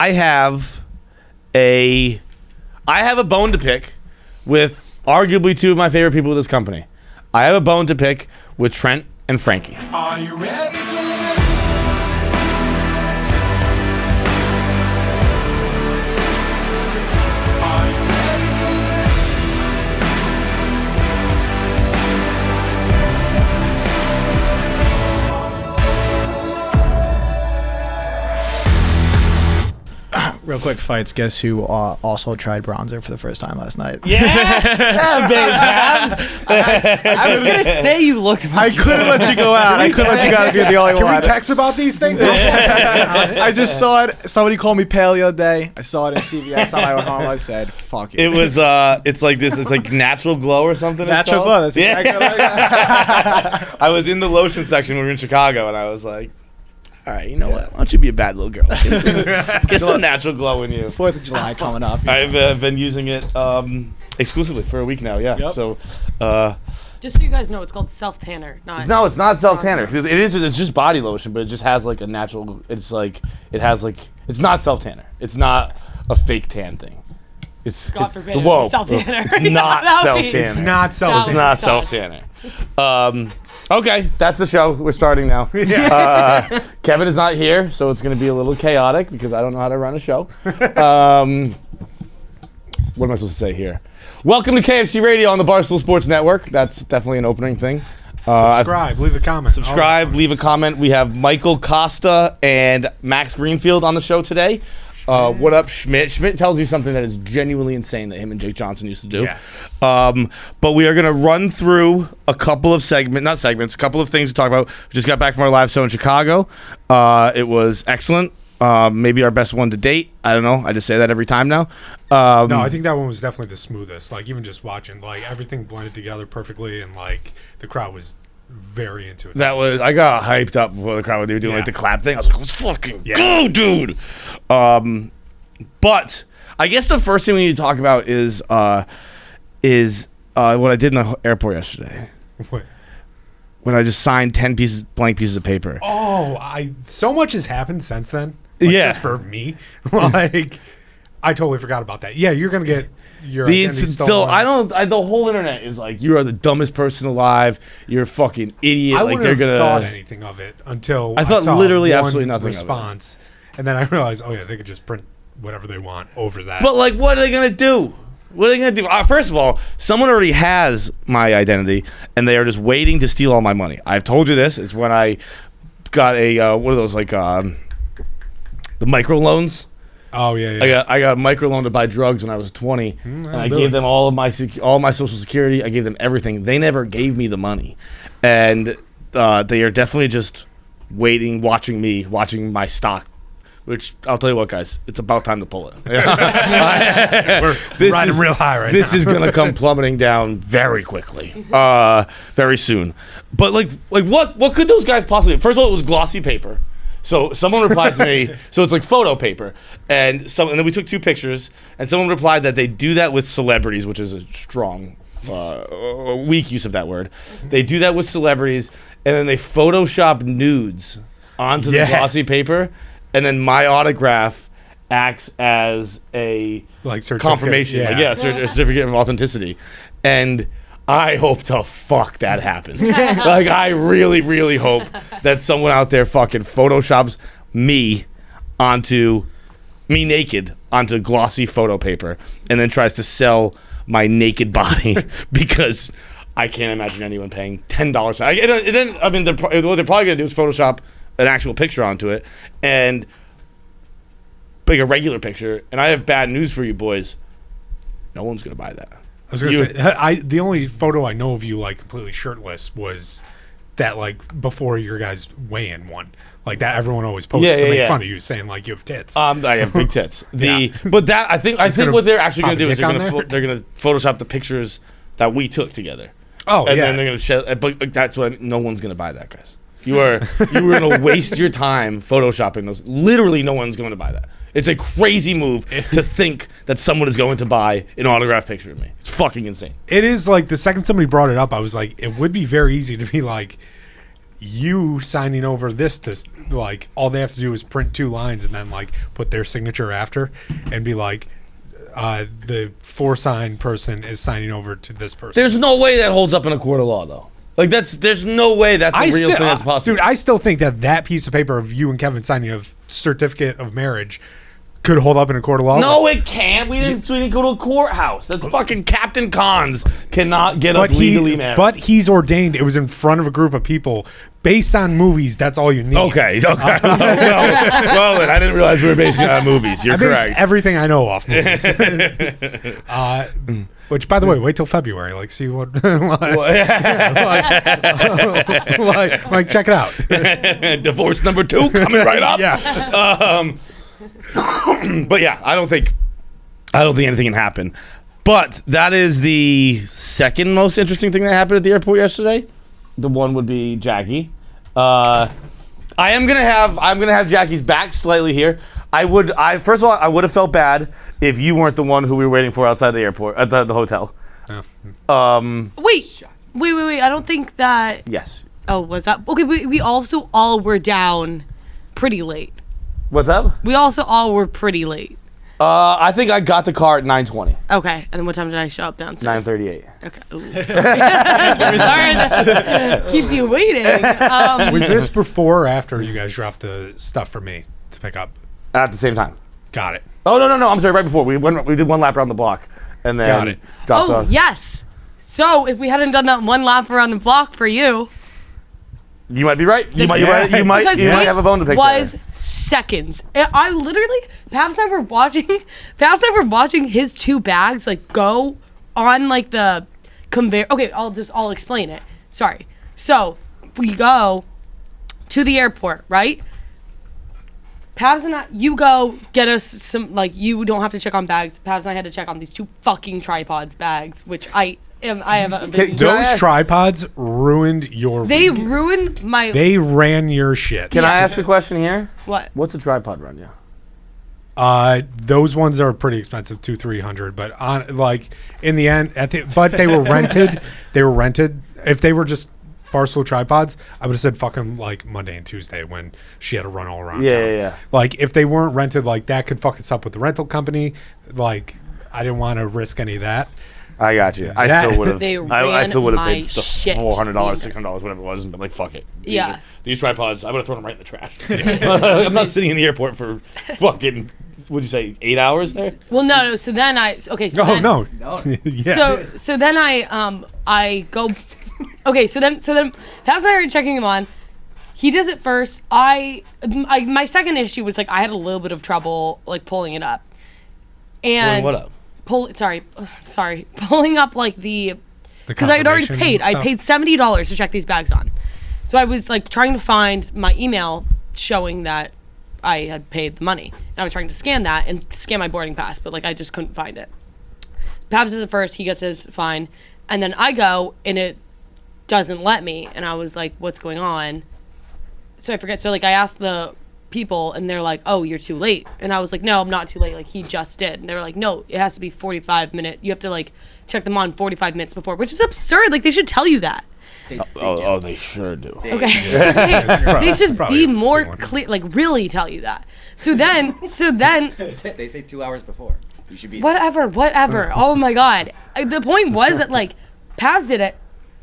I have a bone to pick with arguably two of my favorite people in this company. I have a bone to pick with Trent and Frankie. Are you ready for this? Are you ready for this? Real quick, Fights. Guess who also tried bronzer for the first time last night? Yeah, big Pavs. I was gonna say you looked. I couldn't let you go out. I couldn't let you go out if you're the only one. Can we text about these things? I just saw it. Somebody called me pale the other day. I saw it in CVS on my way home. I said, "Fuck it." It was it's like this. It's like natural glow or something. Natural glow. That's exactly what I got. I was in the lotion section when we were in Chicago, and I was like, all right, you know what? Why don't you be a bad little girl? Get some natural glow in you. 4th of July coming up. I've been using it exclusively for a week now. Yeah. Yep. So. Just so you guys know, it's called self tanner, not. No, it's not self tanner. It's just body lotion, but it just has like a natural. It's like it has like it's not self tanner. It's not a fake tan thing. God forbid. Whoa, Self tanner. it's not self tanner. It's not self No. It's not self tanner. Okay, that's the show. We're starting now. Kevin is not here, so it's going to be a little chaotic because I don't know how to run a show. What am I supposed to say here? Welcome to KFC Radio on the Barstool Sports Network. That's definitely an opening thing. Subscribe, leave a comment. Subscribe, leave a comment. We have Michael Kosta and Max Greenfield on the show today. What up, Schmidt? Schmidt tells you something that is genuinely insane that him and Jake Johnson used to do. Yeah. But we are going to run through a couple of a couple of things to talk about. We just got back from our live show in Chicago. It was excellent. Maybe our best one to date. I don't know. I just say that every time now. No, I think that one was definitely the smoothest. Like, even just watching, like, everything blended together perfectly, and, like, the crowd was very into it. I got hyped up before the crowd. They were doing like the clap thing. I was like, let's fucking go, dude. But I guess the first thing we need to talk about is what I did in the airport yesterday. What? When I just signed 10 blank pieces of paper. Oh, so much has happened since then. Just for me. Like, I totally forgot about that. Yeah, you're going to get your identity stolen. The whole internet is like, you are the dumbest person alive. You're a fucking idiot. I like wouldn't have thought anything of it until I thought saw literally one absolutely nothing response. And then I realized, oh yeah, they could just print whatever they want over that. But like, what are they going to do? What are they going to do? First of all, someone already has my identity, and they are just waiting to steal all my money. I've told you this. It's when I got a, what are those, like, the microloans? Oh, yeah. I got a microloan to buy drugs when I was 20, and I gave them all my Social Security. I gave them everything. They never gave me the money. And they are definitely just waiting, watching my stock. Which, I'll tell you what, guys, it's about time to pull it. We're riding real high right now. This is going to come plummeting down very quickly, very soon. But, like what could those guys possibly do? First of all, it was glossy paper. So someone replied to me, so it's like photo paper. And then we took 2 pictures, and someone replied that they do that with celebrities, which is a strong, weak use of that word. They do that with celebrities, and then they Photoshop nudes onto the glossy paper. And then my autograph acts as a confirmation, a certificate of authenticity. And I hope to fuck that happens. Like, I really, really hope that someone out there fucking Photoshops me naked onto glossy photo paper and then tries to sell my naked body because I can't imagine anyone paying $10. What they're probably going to do is Photoshop an actual picture onto it and like a regular picture. And I have bad news for you boys. No one's going to buy that. I was going to say, the only photo I know of you, like, completely shirtless was that, like, before your guys' weigh-in one. Like, that everyone always posts to make fun of you, saying, like, you have tits. I have big tits. But that, I think what they're actually going to do is they're going to Photoshop the pictures that we took together. Oh, and then they're going to show, but that's what, no one's going to buy that, guys. You were going to waste your time Photoshopping those. Literally, no one's going to buy that. It's a crazy move to think that someone is going to buy an autographed picture of me. It's fucking insane. It is, like, the second somebody brought it up, I was like, it would be very easy to be like, you signing over this to like all they have to do is print 2 lines and then like put their signature after and be like, the 4-sign person is signing over to this person. There's no way that holds up in a court of law, though. Like there's no way that's a real thing that's possible. Dude, I still think that piece of paper of you and Kevin signing a certificate of marriage could hold up in a court of law. No, it can't. We didn't go to a courthouse. That's fucking Captain Cons cannot get us legally married. But he's ordained. It was in front of a group of people. Based on movies, that's all you need. Okay. Well, then, I didn't realize we were basing it on movies. You're I base correct. everything I know off movies. Which, by the way, wait till February. Like, see what... like, check it out. Divorce number 2 coming right up. Yeah. But yeah, I don't think anything can happen. But that is the second most interesting thing that happened at the airport yesterday. The one would be Jackie. I'm gonna have Jackie's back slightly here. First of all, I would have felt bad if you weren't the one who we were waiting for outside the airport at the hotel. Wait. I don't think that. Yes. Oh, was that okay? We also all were down pretty late. What's up? We also all were pretty late. I think I got the car at 9:20. Okay, and then what time did I show up downstairs? 9:38. Okay. Ooh, sorry to keep you waiting. Was this before or after you guys dropped the stuff for me to pick up? At the same time. Got it. Oh no! I'm sorry. Right before we did one lap around the block, and then Got it. dropped Oh off. yes. So if we hadn't done that one lap around the block for you, You might be right. You might because have a bone to pick. was there. seconds. I literally, Pavs and I were watching his 2 bags like go on like the conveyor. Okay, I'll explain it. Sorry. So we go to the airport, right? Pavs and I, you go get us some, like, you don't have to check on bags. Pavs and I had to check on these 2 fucking tripods bags, which I have a Those tripods ruined your... They ruined my... They ran your shit. Can I ask a question here? What? What's a tripod run you? Those ones are pretty expensive, $200-$300. But on like in the end, but they were rented. They were rented. If they were just Barstool tripods, I would have said fuck them like Monday and Tuesday when she had to run all around. Yeah. Like if they weren't rented, like that could fuck us up with the rental company. Like I didn't want to risk any of that. I got you. I still would have. I still would have my paid the shit. $400, $600, whatever it was, and been like, fuck it. These tripods, I would have thrown them right in the trash. I'm not sitting in the airport for fucking, what'd you say, 8 hours there? Well, no. So then No. Yeah. So then I go. Okay. So then Paz and I are checking him on. He does it first. My second issue was like I had a little bit of trouble like pulling it up. And What up? Pulling up like because I had already paid. I paid $70 to check these bags on. So I was like trying to find my email showing that I had paid the money. And I was trying to scan that and scan my boarding pass, but like I just couldn't find it. Pavs does it first, he gets his fine, and then I go and it doesn't let me, and I was like, what's going on? So I forget. So like I asked the people and they're like, oh, you're too late. And I was like, no, I'm not too late. Like he just did. And they're like, no, it has to be 45 minutes. You have to like check them on 45 minutes before, which is absurd. Like they should tell you that. They sure do. Okay. They should be more clear, like really tell you that. So then They say 2 hours before. You should be whatever. Oh my God. The point was that like Pavs did it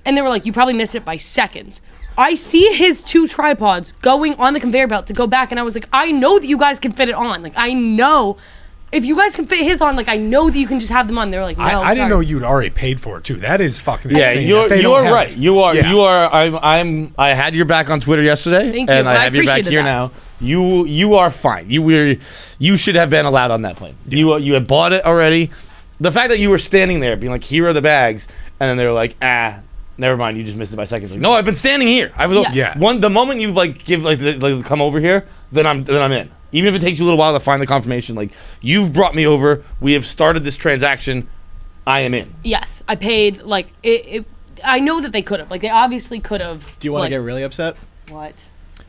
and they were like, you probably missed it by seconds. I see his 2 tripods going on the conveyor belt to go back, and I was like, I know that you guys can fit it on. Like, I know if you guys can fit his on, like, I know that you can just have them on. They were like, no, I didn't know you'd already paid for it too. That is fucking Yeah, insane. you're right. It. You are. Yeah. You are. I had your back on Twitter yesterday, Thank you. and I have your back appreciated here that. now. You are fine. You should have been allowed on that plane. You had bought it already. The fact that you were standing there being like, here are the bags, and then they were like, never mind, you just missed it by seconds. Like, no, I've been standing here. Yes. The moment you like give like come over here, then I'm in. Even if it takes you a little while to find the confirmation, like you've brought me over. We have started this transaction. I am in. Yes, I paid like it. I know that they could have. Like they obviously could have. Do you want to get really upset? What?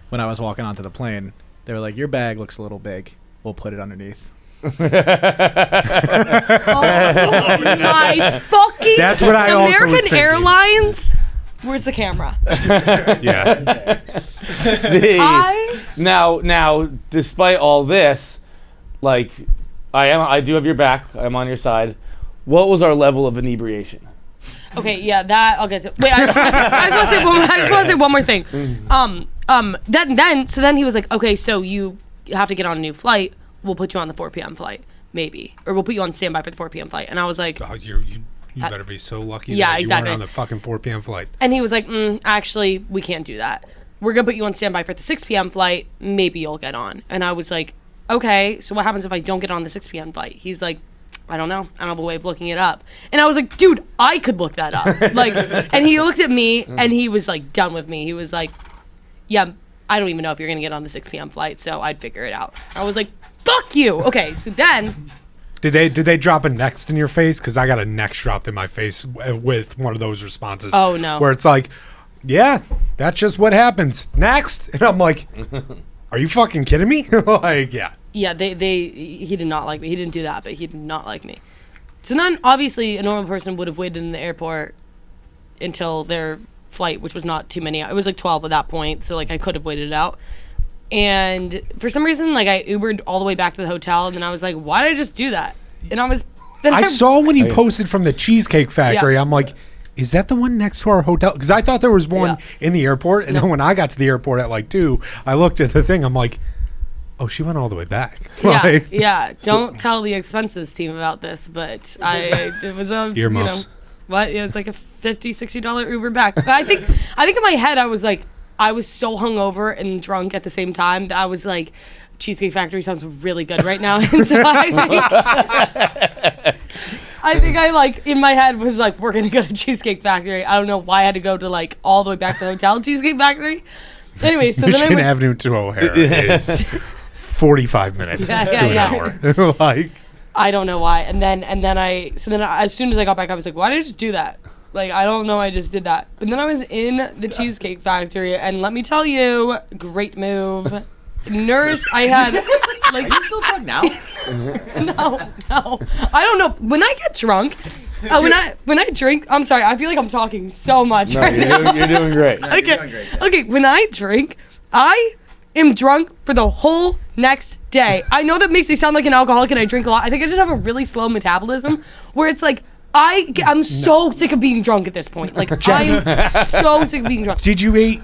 When I was walking onto the plane, they were like, your bag looks a little big. We'll put it underneath. Oh my fucking! That's what I also was American thinking. Airlines. Where's the camera? Yeah. Now, despite all this, like, I do have your back. I'm on your side. What was our level of inebriation? Okay, yeah, that I'll get to. Wait, I just want to say one more thing. Then he was like, okay, so you have to get on a new flight. We'll put you on the 4 p.m. flight, maybe, or we'll put you on standby for the 4 p.m. flight. And I was like, oh, you better be so lucky. Yeah, that you exactly. weren't on the fucking 4 p.m. flight. And he was like, actually, we can't do that. We're gonna put you on standby for the 6 p.m. flight. Maybe you'll get on. And I was like, okay, so what happens if I don't get on the 6 p.m. flight? He's like, I don't know. I don't have a way of looking it up. And I was like, dude, I could look that up. Like, and he looked at me and he was like done with me. He was like, yeah, I don't even know if you're going to get on the 6 p.m. flight, so I'd figure it out. I was like, fuck you. Okay, so then. Did they drop a next in your face? Because I got a next dropped in my face with one of those responses. Oh, no. Where it's like, yeah, that's just what happens. Next. And I'm like, are you fucking kidding me? Like, yeah. Yeah, he did not like me. He didn't do that, but he did not like me. So then, obviously, a normal person would have waited in the airport until their flight, which was not too many. It was like 12 at that point, so like I could have waited it out. And for some reason, like I Ubered all the way back to the hotel, and then I was like, why did I just do that? And I saw when you posted from the Cheesecake Factory. Yeah. I'm like, is that the one next to our hotel? Because I thought there was one in the airport, and then when I got to the airport at like 2, I looked at the thing. I'm like, oh, she went all the way back. Yeah. Don't tell the expenses team about this, but it was a earmuffs. What? It was like a $50-$60 Uber back. But I think in my head I was like, I was so hungover and drunk at the same time that I was like, Cheesecake Factory sounds really good right now. And so I think I like in my head was like, we're gonna go to Cheesecake Factory. I don't know why I had to go to like all the way back to the hotel Cheesecake Factory. Anyway, so Michigan then Avenue to O'Hare is 45 minutes to an hour. Like, I don't know why. And then as soon as I got back, I was like, why did I just do that? Like, I don't know. I just did that. And then I was in the Cheesecake Factory, and let me tell you, great move. Nurse, I had like. Are you still drunk now? No. I don't know. When I get drunk, when I drink, I'm sorry. I feel like I'm talking so much No, right now. you're doing great. No, you're doing great. Okay. When I drink, I am drunk for the whole next day. I know that makes me sound like an alcoholic and I drink a lot. I think I just have a really slow metabolism where it's like I'm so sick of being drunk at this point. Like I'm so sick of being drunk. did you eat?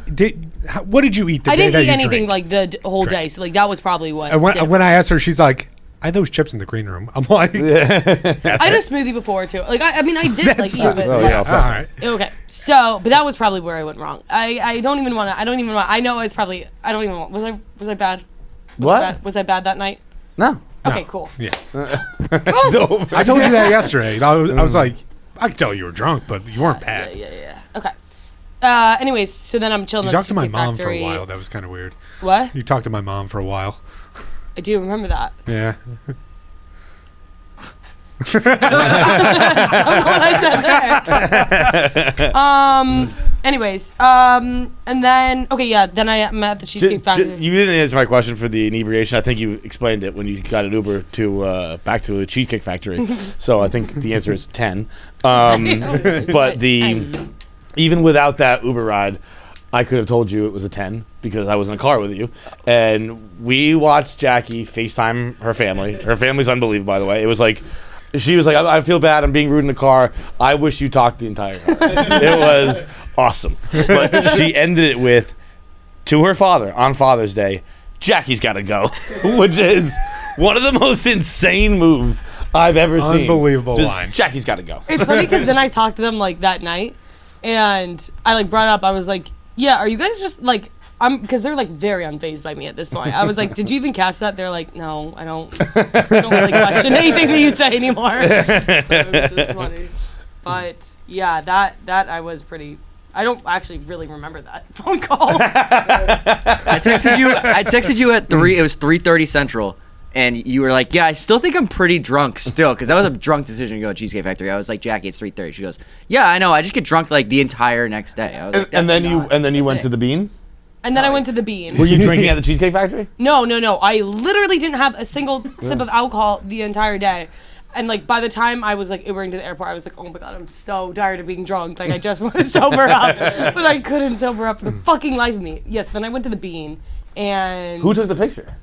What did you eat the I day didn't that eat you anything drank? like the whole day. So like that was probably what. And did it. when I asked her, she's like, I had those chips in the green room. I'm like, I had a smoothie before too. Like I mean I did like eat it. Well, like- yeah, all right. Okay, so but that was probably where I went wrong. I don't even want to. I know I was probably. I don't even want. Was I bad? Was I bad that night? No. Okay, cool. Yeah. Cool. I told you that yesterday. I was like, I could tell you were drunk, but you weren't bad. Yeah. Okay. Anyways, so then I'm chilling. You at talked to my Cheesecake mom Factory. for a while. That was kind of weird. What? You talked to my mom for a while. I do remember that. Yeah. What I said there. Anyways, and then then I am at the Cheesecake Factory. You didn't answer my question for the inebriation. I think you explained it when you got an Uber to back to the Cheesecake Factory. So I think the answer is 10. But even without that Uber ride, I could have told you it was a 10 because I was in a car with you. And we watched Jackie FaceTime her family. Her family's unbelievable, by the way. It was like, she was like, I feel bad. I'm being rude in the car. I wish you talked the entire car. It was awesome. But she ended it with, to her father on Father's Day, Jackie's got to go, which is one of the most insane moves I've ever seen. Unbelievable Just, line. Jackie's got to go. It's funny because then I talked to them like that night, and I like brought up. I was like, "Yeah, are you guys just like because they're like very unfazed by me at this point." I was like, "Did you even catch that?" They're like, "No, I don't really question anything that you say anymore." So it was just funny, but yeah, that I was pretty. I don't actually really remember that phone call. I texted you at 3. It was 3:30 Central. And you were like, yeah, I still think I'm pretty drunk still, because that was a drunk decision to go to Cheesecake Factory. I was like, Jackie, it's 3:30. She goes, yeah, I know. I just get drunk like the entire next day. I was like, And then you went to the Bean? And then I went to the Bean. Were you drinking at the Cheesecake Factory? No. I literally didn't have a single sip of alcohol the entire day. And like by the time I was like Ubering to the airport, I was like, oh my god, I'm so tired of being drunk. Like I just want to sober up, but I couldn't sober up for the fucking life of me. Yes. Then I went to the Bean, and Who took the picture?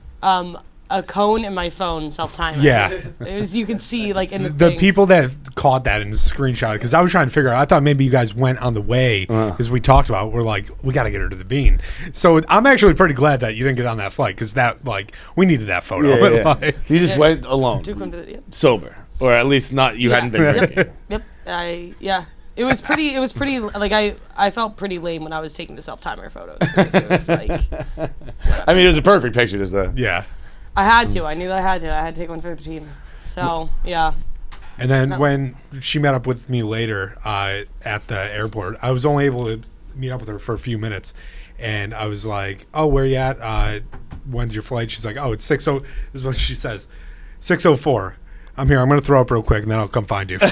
a cone in my phone self-timer. Yeah. You can see like in the The thing. people that caught that and screenshot it, because I was trying to figure out, I thought maybe you guys went on the way, because we talked about, we're like, we got to get her to the bean. So I'm actually pretty glad that you didn't get on that flight, because that, like, we needed that photo. Yeah. Like, You just went alone, Took one to the, sober, or at least not. You hadn't been drinking. Yep. It was pretty. Like I felt pretty lame when I was taking the self-timer photos. It was like, I mean, it was a perfect picture. Just yeah. I had to. I knew that I had to. I had to take one for the team. So yeah. And then when she met up with me later at the airport, I was only able to meet up with her for a few minutes. And I was like, oh, where you at? When's your flight? She's like, oh, it's 6:00. This is what she says. 6:04. I'm here. I'm going to throw up real quick, and then I'll come find you. I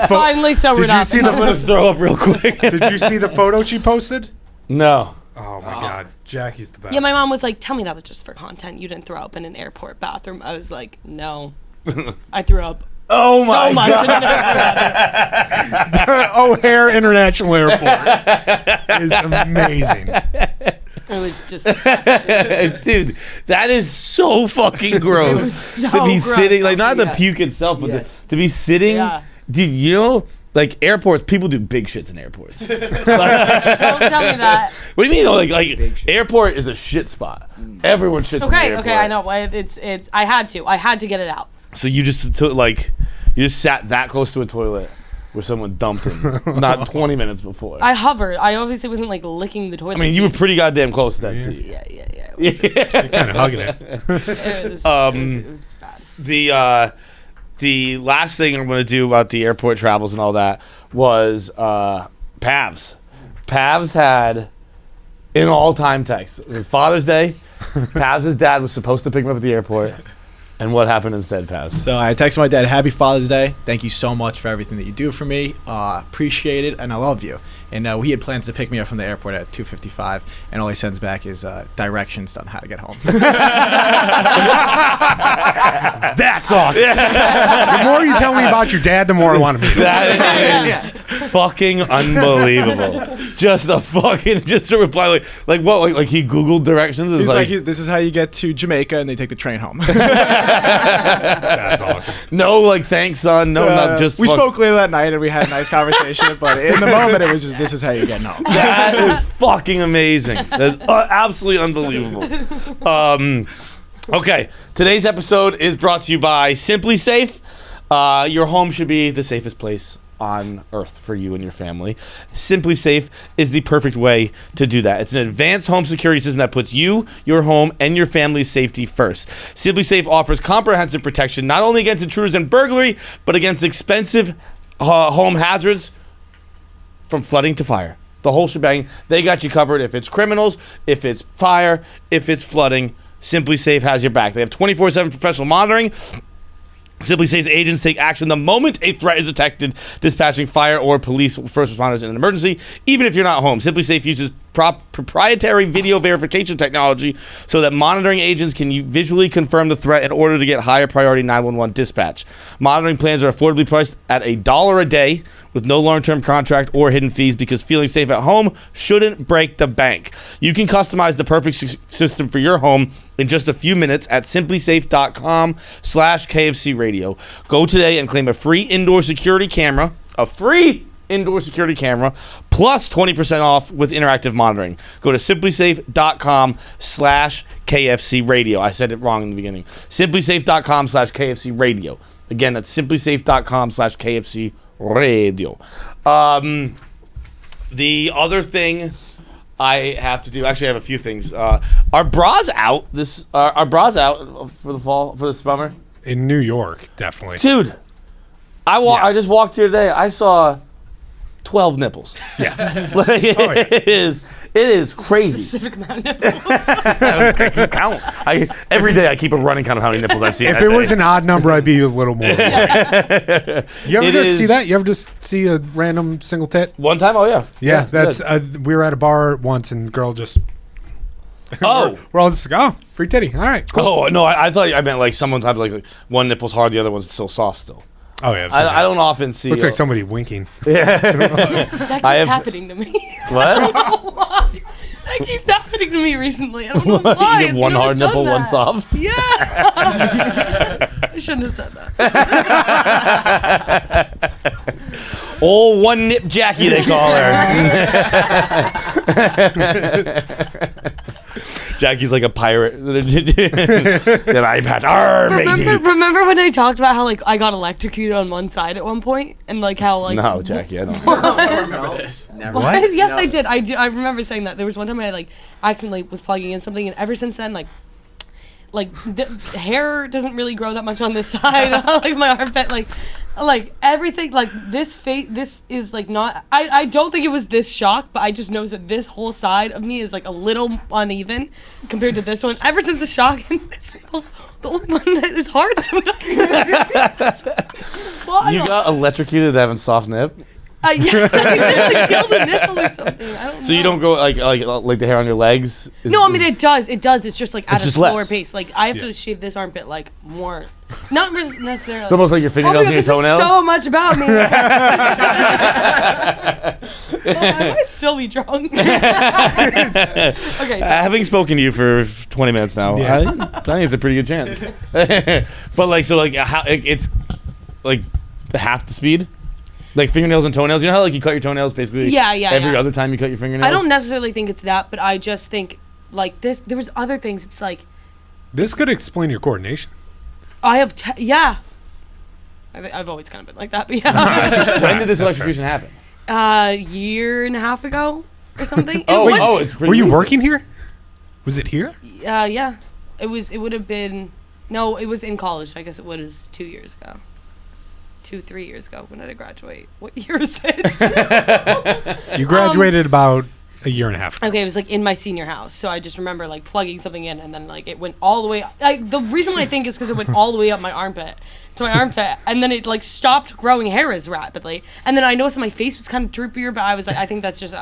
finally sobered Did you up. see I'm gonna throw up real quick. Did you see the photo she posted? No. Oh, my God. Jackie's the best. Yeah, my mom was like, "Tell me that was just for content. You didn't throw up in an airport bathroom." I was like, "No, I threw up Oh my so much." God. in an airport bathroom. O'Hare International Airport is amazing. It was disgusting. Dude, that is so fucking gross. It was so to be gross. sitting, like, not the Yeah. puke itself, but Yeah. to be sitting. Yeah. Dude, you know, like airports, people do big shits in airports. Don't tell me that. What do you mean? Though? Like Big shit. airport is a shit spot. Everyone shits in the Okay, airport. okay, I know. It's. I had to get it out. So you just took, like, you just sat that close to a toilet where someone dumped him, not 20 minutes before. I hovered. I obviously wasn't like licking the toilet. I mean, you were seats. pretty goddamn close to that seat. Yeah. Kind of hugging it. It was bad. The last thing I'm going to do about the airport travels and all that was Pavs. Pavs had an all-time text. It was Father's Day. Pavs' dad was supposed to pick him up at the airport. And what happened instead, Pavs? So I texted my dad, "Happy Father's Day. Thank you so much for everything that you do for me. Appreciate it, and I love you." And he had plans to pick me up from the airport at 2:55, and all he sends back is directions on how to get home. That's awesome. The more you tell me about your dad, the more I want to meet him. That is fucking unbelievable. Just a reply like what? Like he Googled directions? It's He's like, like, "This is how you get to Jamaica," and they take the train home. That's awesome. no, like, thanks, son. No, not just we spoke later that night, and we had a nice conversation. But in the moment, it was just, "This is how you get home." That is fucking amazing. That's absolutely unbelievable. Okay, today's episode is brought to you by Simply Safe. Your home should be the safest place on earth for you and your family. Simply Safe is the perfect way to do that. It's an advanced home security system that puts you, your home, and your family's safety first. Simply Safe offers comprehensive protection not only against intruders and burglary, but against expensive home hazards from flooding to fire. The whole shebang. They got you covered if it's criminals, if it's fire, if it's flooding. Simply Safe has your back. They have 24/7 professional monitoring. Simply Safe's agents take action the moment a threat is detected, dispatching fire or police first responders in an emergency, even if you're not home. Simply Safe uses proprietary video verification technology so that monitoring agents can visually confirm the threat in order to get higher priority 911 dispatch. Monitoring plans are affordably priced at $1 a day with no long-term contract or hidden fees because feeling safe at home shouldn't break the bank. You can customize the perfect system for your home in just a few minutes at simplysafe.com/KFC radio. Go today and claim a free indoor security camera, plus 20% off with interactive monitoring. Go to simplysafe.com/KFC radio. I said it wrong in the beginning. Simplysafe.com/KFC radio. Again, that's simplysafe.com/KFC radio. The other thing I have to do, actually I have a few things. Are bras out are bras out for the fall, for this summer? In New York, definitely. Dude, I just walked here today. I saw 12 nipples. Yeah. Like, it is crazy. Specific amount of nipples. I keep count. Every day I keep a running count of how many nipples I've seen. If that it day. was an odd number, I'd be a little more. You ever It just is- see that? You ever just see a random single tit? One time, oh yeah. Yeah, that's. good. We were at a bar once, and girl just. Oh. we're all just like, oh, free titty. All right, cool. Oh no, I thought I meant like sometimes like one nipple's hard, the other one's still soft still. Oh yeah, I've seen I that. don't often see. Looks like somebody winking. That keeps I have- happening to me. What? That keeps happening to me recently. I don't know why. You get one hard nipple, one soft. Yeah. I shouldn't have said that. Old one nip Jackie, they call her. Jackie's like a pirate. An eye patch. Arr, matey. Remember when I talked about how like I got electrocuted on one side at one point, and like how like No, Jackie, I don't. I remember this. Never. What? Yes, I did. I remember saying that. There was one time I like accidentally was plugging in something, and ever since then, like the hair doesn't really grow that much on this side. Like my armpit, like everything, like this face. This is like not. I don't think it was this shock, but I just noticed that this whole side of me is like a little uneven compared to this one. Ever since the shock, and this was the only one that is hard. You got electrocuted having soft nip? Yes, I literally killed a nipple or something. I don't know. So you don't go like the hair on your legs? No, I mean it does. It does. It's just like at It's a just slower less. pace. Like I have to shave this armpit like more, not necessarily. It's almost like your Oh my fingernails God, and your this is toenails? so much about me. I might still be drunk. Okay. So Having spoken to you for 20 minutes now, Yeah. I think it's a pretty good chance. But like, so like, how it's like half the speed, like fingernails and toenails. You know how like you cut your toenails basically? Yeah, Every yeah. other time you cut your fingernails. I don't necessarily think it's that, but I just think like this. There was other things. It's like This could explain your coordination. I have. Yeah. I've always kind of been like that, but yeah. When did this electrocution happen? Year and a half ago or something. Oh, It was- it's pretty Were you recent. working here? Was it here? Yeah. It would have been. No, it was in college. I guess it was 2 years ago. 3 years ago. When did I graduate? What year is it? You graduated about a year and a half ago. Okay, it was like in my senior house. So I just remember like plugging something in, and then like it went all the way. The reason why I think is because it went all the way up my armpit to my armpit, and then it like stopped growing hair as rapidly. And then I noticed my face was kind of droopier, but I was like, I think I just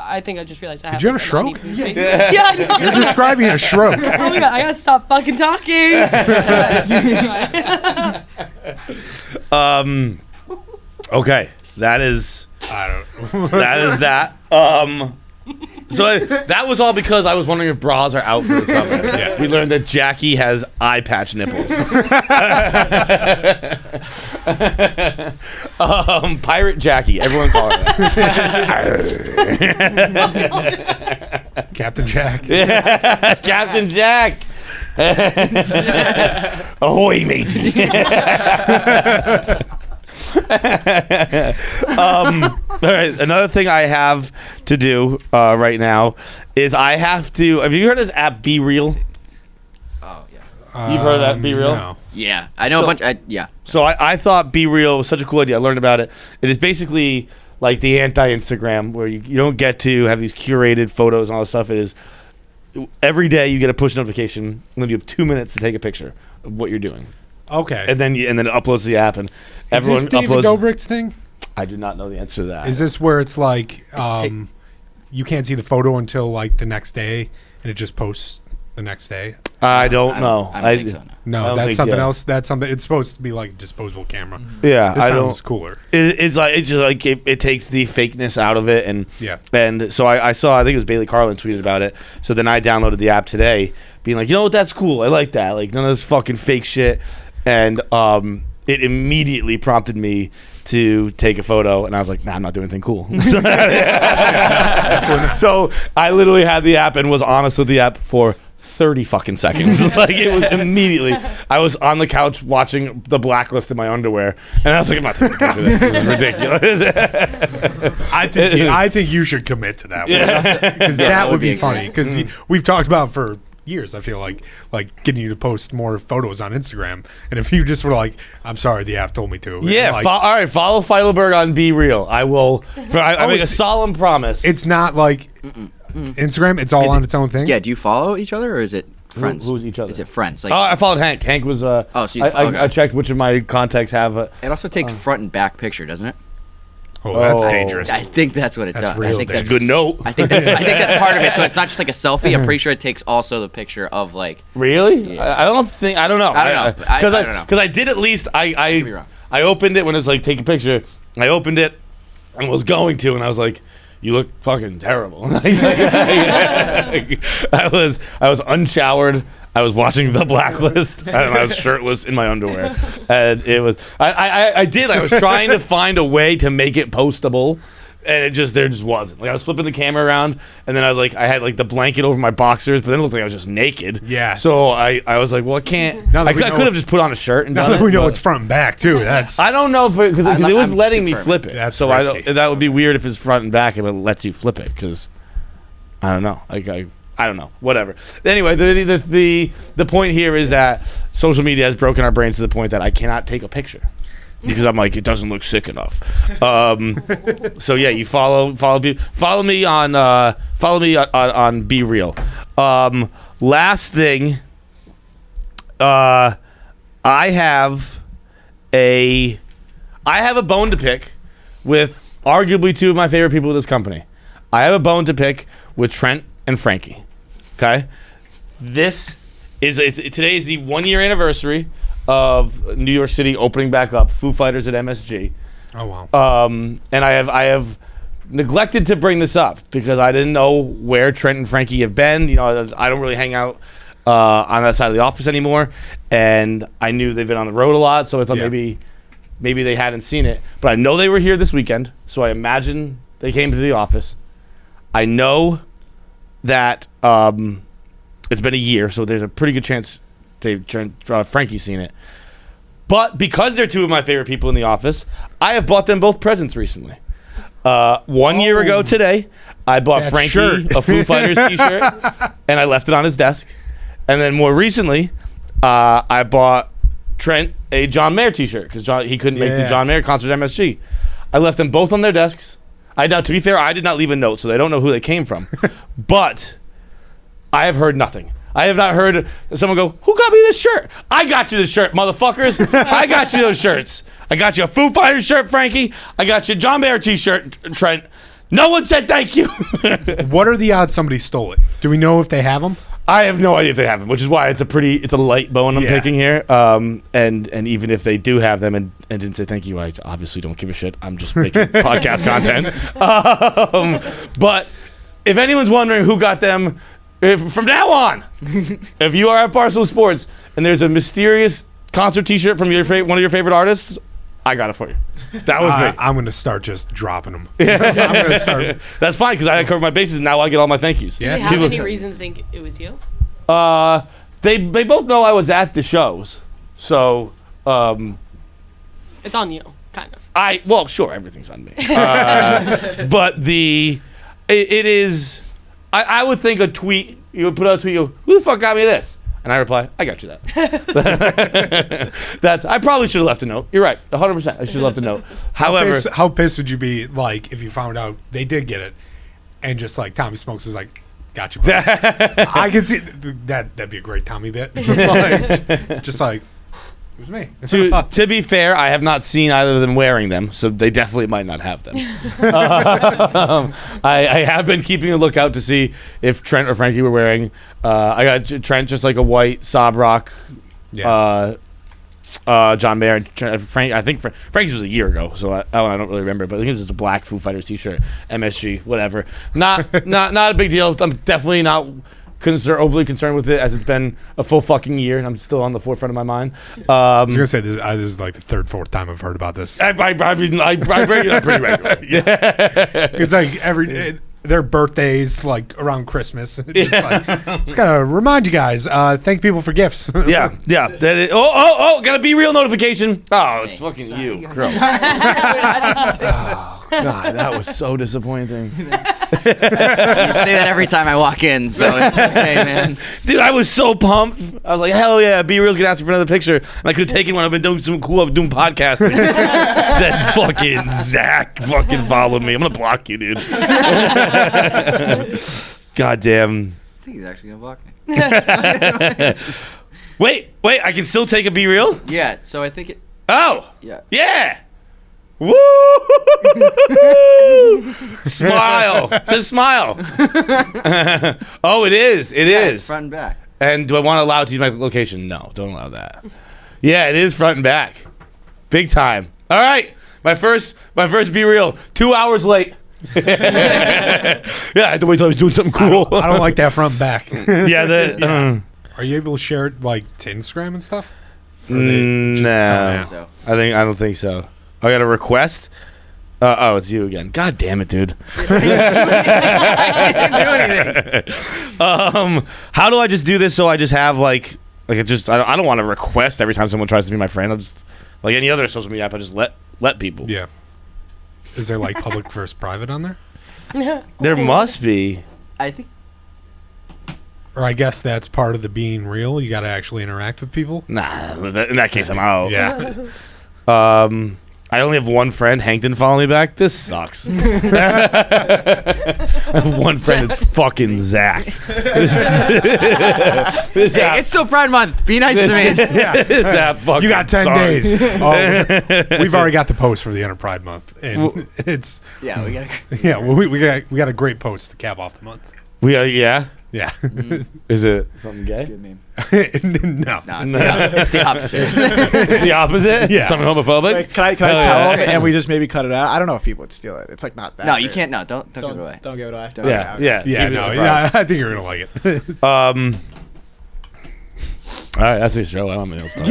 realized I Did you have a stroke? Yeah, I know. You're describing a stroke. Oh my God, I gotta stop fucking talking. Okay, that is I don't. that. So that was all because I was wondering if bras are out for the summer. Yeah. We learned that Jackie has eye patch nipples. Pirate Jackie, everyone call her that. Captain Jack. Captain Jack. Ahoy, matey. All right, another thing I have to do right now is I have to. Have you heard of this app Be Real? Oh yeah. You've heard of that Be Real? No. Yeah, I know So- a bunch. Yeah. So I thought Be Real was such a cool idea. I learned about it. It is basically like the anti-Instagram where you don't get to have these curated photos and all this stuff. It is every day you get a push notification and then you have 2 minutes to take a picture of what you're doing. Okay. And then it uploads to the app and Is everyone this David uploads. Dobrik's thing? I do not know the answer to that. Is this where it's like you can't see the photo until like the next day and it just posts the next day? I don't know. I don't think so. No. I No, don't that's think something so. else. That's something. It's supposed to be like a disposable camera. Yeah, This I sounds don't. cooler. It's just like it takes the fakeness out of it, and Yeah. And so I saw, I think it was Bailey Carlin tweeted about it. So then I downloaded the app today, being like, you know what, that's cool. I like that. Like none of this fucking fake shit. And it immediately prompted me to take a photo, and I was like, nah, I'm not doing anything cool. So I literally had the app and was honest with the app for 30 fucking seconds. Like it was immediately. I was on the couch watching The Blacklist in my underwear, and I was like, I'm not taking a picture of this. This is ridiculous. I think you should commit to that one because that would be funny. Because we've talked about for years. I feel like getting you to post more photos on Instagram, and if you just were like, "I'm sorry, the app told me to." Yeah, like, all right. Follow Feidelberg on Be Real. I will. I make a it's- solemn promise. it's not like Instagram. It's all on its own thing. Yeah. Do you follow each other or is it friends? who's each other? Is it friends? Like I followed Hank. Hank was. so you- okay. I checked which of my contacts have. it also takes front and back picture, doesn't it? Oh, that's Oh. dangerous. I think that's what it That's does. real I think dangerous. Good note. I think that's part of it. So it's not just like a selfie. I'm pretty sure it takes also the picture of like. Really? Yeah. I don't think. I don't know. I don't know. I don't know. Because I did at least. I be wrong. opened it when it's like take a picture. I opened it and was going to, and I was like, you look fucking terrible. I was unshowered. I was watching The Blacklist, and I was shirtless in my underwear, and it was. I was trying to find a way to make it postable, and there just wasn't. Like, I was flipping the camera around, and then I had like the blanket over my boxers, but then it looked like I was just naked. Yeah. So I was like, well, I can't. I could have just put on a shirt and Now done that it. we know but it's front and back too. That's I don't know because it was I'm letting me confirming. flip it. That's so risky. that would be weird if it's front and back and it lets you flip it because I don't know. I don't know. Whatever. Anyway, the point here is that social media has broken our brains to the point that I cannot take a picture because I'm like, it doesn't look sick enough. So yeah, you follow me on Be Real. Last thing, I have a bone to pick with arguably two of my favorite people in this company. I have a bone to pick with Trent and Frankie. Okay, today is the 1 year anniversary of New York City opening back up, Foo Fighters at MSG. oh wow. And I have neglected to bring this up because I didn't know where Trent and Frankie have been. You know, I don't really hang out on that side of the office anymore, and I knew they've been on the road a lot, so I thought maybe they hadn't seen it. But I know they were here this weekend, so I imagine they came to the office. I know that it's been a year, so there's a pretty good chance Frankie's seen it. But because they're two of my favorite people in the office, I have bought them both presents recently. 1 year ago today, I bought That Frankie shirt. a Foo Fighters t-shirt, and I left it on his desk. And then more recently, I bought Trent a John Mayer t-shirt because he couldn't make the Yeah. John Mayer concert at MSG. I left them both on their desks. To be fair, I did not leave a note, so they don't know who they came from. But I have heard nothing. I have not heard someone go, who got me this shirt? I got you this shirt, motherfuckers. I got you those shirts. I got you a Foo Fighters shirt, Frankie. I got you a John Mayer t-shirt, Trent. No one said thank you. What are the odds somebody stole it? Do we know if they have them? I have no idea if they have them, which is why it's a light bone I'm picking here. And even if they do have them and didn't say thank you, I obviously don't give a shit. I'm just making podcast content. But if anyone's wondering who got them, from now on, if you are at Barstool Sports and there's a mysterious concert T-shirt from one of your favorite artists, I got it for you. That was me. I'm going to start just dropping them. I'm going to start. That's fine because I covered my bases and now I get all my thank yous. Yeah. Do you have People- any reason to think it was you? They both know I was at the shows, so It's on you, kind of. well, sure, everything's on me. But it is. I would think a tweet. You would put out a tweet. You go, who the fuck got me this? And I reply, I got you that. I probably should have left a note. You're right, 100%. I should have left a note. However, How pissed would you be like if you found out they did get it, and just like Tommy Smokes was like, "Got you." I can see that'd be a great Tommy bit. Like, just like it was me. to be fair, I have not seen either of them wearing them, so they definitely might not have them. I have been keeping a lookout to see if Trent or Frankie were wearing. I got Trent just like a white Sob Rock, John Mayer. Frank, I think Frankie's was a year ago, so I don't really remember. But I think it was just a black Foo Fighters t-shirt, MSG, whatever. Not a big deal. I'm definitely not overly concerned with it, as it's been a full fucking year and I'm still on the forefront of my mind. I was gonna say this is like the third, fourth time I've heard about this. I bring it up pretty regularly. Yeah. It's like their birthdays, like around Christmas. Just gotta remind you guys. Thank people for gifts. Yeah. Got a Be Real notification. Oh, it's fucking you. Gross. Oh, God, that was so disappointing. You say that every time I walk in, so it's okay, man. Dude, I was so pumped. I was like, hell yeah, Be Real's gonna ask me for another picture. And I could have taken one. I've been doing some cool. I've been doing podcasting. Said fucking Zach, fucking follow me. I'm gonna block you, dude. God damn. I think he's actually gonna block me. Wait, I can still take a Be Real? Yeah, so I think it. Oh. Yeah. Yeah. Woo! Smile. It says smile. Oh, it is. It Yeah, is. it's front and back. And do I want to allow it to use my location? No, don't allow that. Yeah, it is front and back. Big time. All right. My first Be Real. 2 hours late. Yeah, I had to wait till I was doing something cool. I don't like that front back. Yeah, Are you able to share it like to Instagram and stuff? no. So. I don't think so. I got a request. Oh, it's you again. God damn it, dude. I didn't do anything. How do I just do this so I just have like it just I don't want to request every time someone tries to be my friend. I'll just like any other social media app. I just let people. Yeah. Is there like public versus private on there? There must be. I think. Or I guess that's part of the being real. You got to actually interact with people. Nah, in that case, I'm out. Yeah. I only have one friend. Hank didn't follow me back. This sucks. I have one friend. It's fucking Zach. This Hey, it's still Pride Month. Be nice to me. This app fucking You got 10 sucks. days. Oh, we've already got the post for the end of Pride Month, and it's Yeah, we gotta. we got a great post to cap off the month. Yeah. Yeah. Is it something gay? Good meme. No. No, it's the opposite. The opposite? Yeah. Something homophobic? Wait, can I Hell tell yeah. him and we just maybe cut it out? I don't know if people would steal it. It's like not that. No, you weird. can't. No, don't give it away. Don't give it away. Yeah, Okay, yeah. Yeah, Keep it a no, surprise. yeah, I think you're gonna like it. All right, that's the show. I don't know what else to talk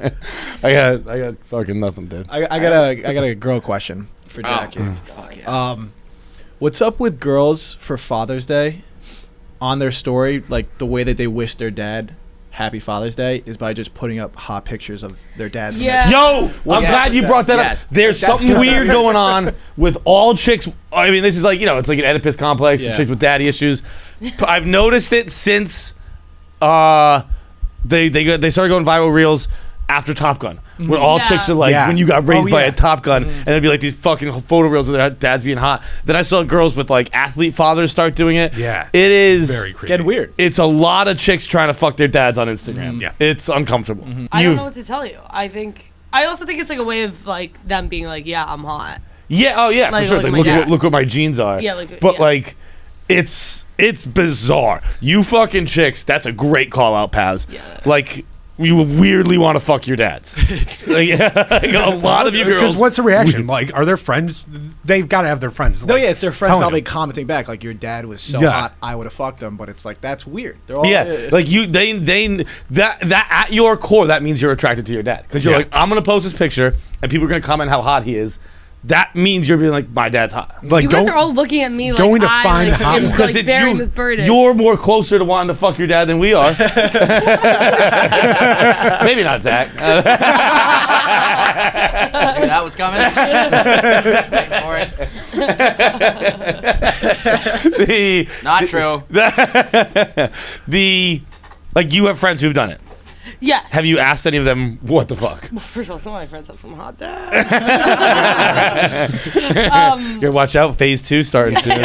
about. I got fucking nothing, dude. I got a girl question for Jackie. Fuck yeah. What's up with girls for Father's Day on their story? Like the way that they wish their dad Happy Father's Day is by just putting up hot pictures of their dads. when Yeah. Yo, I'm Yes. glad you brought that Yes. up. There's That's something good. weird going on with all chicks. I mean, this is like, it's like an Oedipus complex, Yeah. chicks with daddy issues. I've noticed it since they started going viral reels after Top Gun. When all Yeah. chicks are like, Yeah. when you got raised Oh, by yeah. a Top Gun, and it'd be like these fucking photo reels of their dads being hot. Then I saw girls with like athlete fathers start doing it. Yeah. It is Very It's creepy. getting weird. It's a lot of chicks trying to fuck their dads on Instagram. Yeah. It's uncomfortable. I don't You've- know what to tell you. I also think it's like a way of like them being like, yeah, I'm hot. Yeah, oh yeah, Like, for sure. It's look like, at my look, dad. look what my jeans are. Yeah, like, but yeah. like, it's bizarre. You fucking chicks, that's a great call out, Pavs. Yeah. Like, you weirdly want to fuck your dads. Like, a lot of you Because girls. what's the reaction? Like, are their friends? They've got to have their friends. No, like, yeah, it's their friend telling probably them. commenting back like your dad was so Yeah. hot, I would have fucked him. But it's like that's weird. They're all Yeah, like that at your core, that means you're attracted to your dad because you're Yeah. like, I'm gonna post this picture and people are gonna comment how hot he is. That means you're being like, my dad's hot. Like, You guys are all looking at me like going to I find like, hot am ones. like it- bearing this burden. You're more closer to wanting to fuck your dad than we are. Maybe not Zach. Knew that was coming. Waiting for it. Not true. Like you have friends who've done it. Yes. Have you asked any of them what the fuck? First of all, some of my friends have some hot dads. Here, watch out, phase 2 starting soon.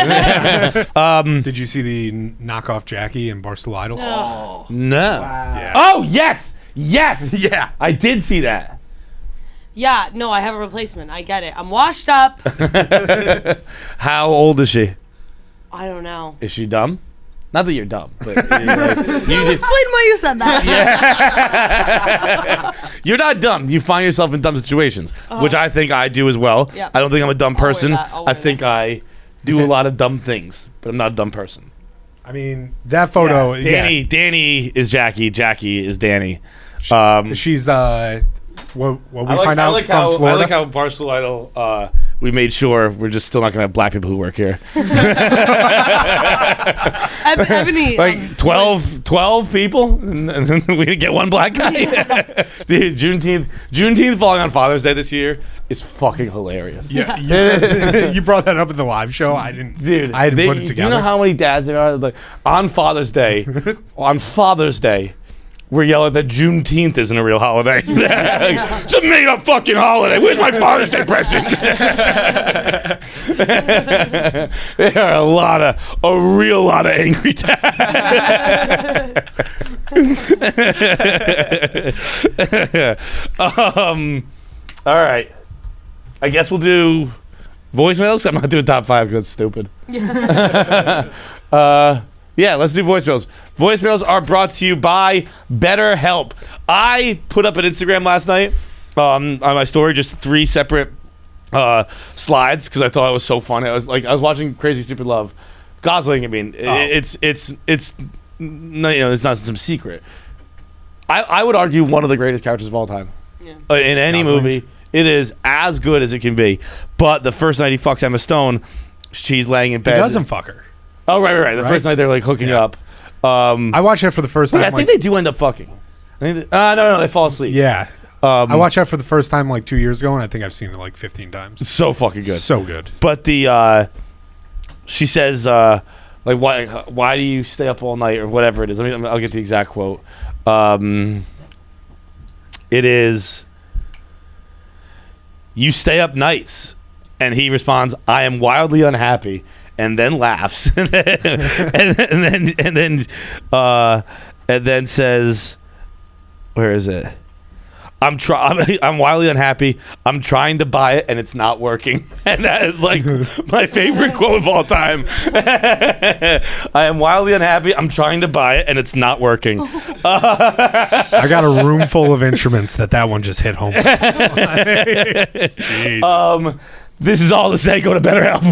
Did you see the knockoff Jackie and Barstool Idol? Ugh. No. Yeah. Oh yes, yes, Yeah. I did see that. Yeah, no, I have a replacement. I get it. I'm washed up. How old is she? I don't know. Is she dumb? Not that you're dumb, but you Explain just, why you said that. you're not dumb. You find yourself in dumb situations, which I think I do as well. Yeah. I don't think I'm a dumb I'll wear person. that. I'll I wear think that. I do a lot of dumb things, but I'm not a dumb person. I mean, that photo. Danny is Jackie. Jackie is Danny. She's what we find out from Florida. I like how Barstool Idol. We made sure we're just still not gonna have black people who work here. Ebony. Like 12 people, and then we didn't get one black guy. Dude, Juneteenth falling on Father's Day this year is fucking hilarious. Yeah, you, said, you brought that up in the live show. I didn't. Dude, I hadn't put it do together. you know how many dads there are? Like on Father's Day, we're yelling that Juneteenth isn't a real holiday. It's a made-up fucking holiday. Where's my Father's Day present? There are a real lot of angry dads. All right. I guess we'll do voicemails. I'm not doing top 5 because it's stupid. Yeah, let's do voicemails. Voicemails are brought to you by BetterHelp. I put up an Instagram last night on my story just 3 separate slides because I thought it was so funny. I was watching Crazy Stupid Love. Gosling, I mean, it's no, it's not some secret. I would argue one of the greatest characters of all time. Yeah. In any movie, it is as good as it can be. But the first night he fucks Emma Stone, she's laying in bed. He doesn't fuck her. Oh, right. The first night they're like hooking up. I watched that for the first time. I think they do end up fucking. No, they fall asleep. Yeah. I watched that for the first time like 2 years ago, and I think I've seen it like 15 times. It's so fucking good. So good. But she says, why do you stay up all night or whatever it is? I'll get the exact quote. It is, you stay up nights. And he responds, I am wildly unhappy, and then laughs. and then says, where is it? I'm wildly unhappy. I'm trying to buy it and it's not working. And that is like my favorite quote of all time. I am wildly unhappy. I'm trying to buy it and it's not working. I got a room full of instruments that one just hit home. Jesus. This is all to say, go to BetterHelp.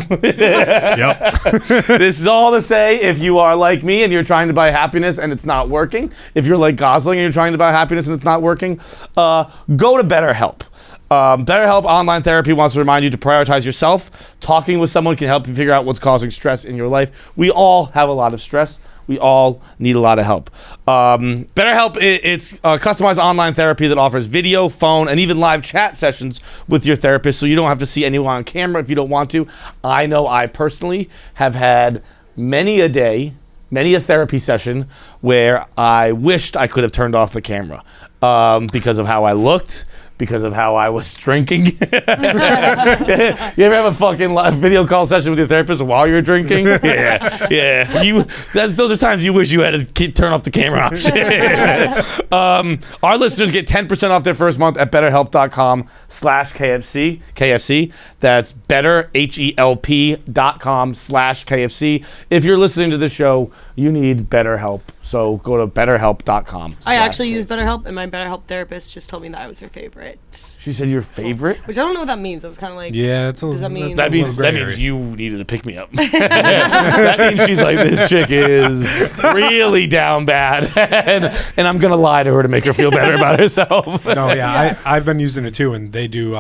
Yep. This is all to say, if you are like me and you're trying to buy happiness and it's not working, if you're like Gosling and you're trying to buy happiness and it's not working, go to BetterHelp. BetterHelp Online Therapy wants to remind you to prioritize yourself. Talking with someone can help you figure out what's causing stress in your life. We all have a lot of stress. We all need a lot of help. BetterHelp, it's customized online therapy that offers video, phone, and even live chat sessions with your therapist, so you don't have to see anyone on camera if you don't want to. I know I personally have had many a therapy session where I wished I could have turned off the camera because of how I looked, because of how I was drinking. You ever have a fucking live video call session with your therapist while you're drinking? Yeah. Those are times you wish you had to turn off the camera option. Our listeners get 10% off their first month at betterhelp.com/KFC. That's betterhelp.com/KFC. If you're listening to the show, you need BetterHelp. So go to betterhelp.com. I actually use BetterHelp, and my BetterHelp therapist just told me that I was her favorite. She said your favorite? Which I don't know what that means. I was kind of like, yeah, does that mean? That means you needed to pick me up. That means she's like, this chick is really down bad, and I'm gonna lie to her to make her feel better about herself. No, yeah. I've been using it too, and they do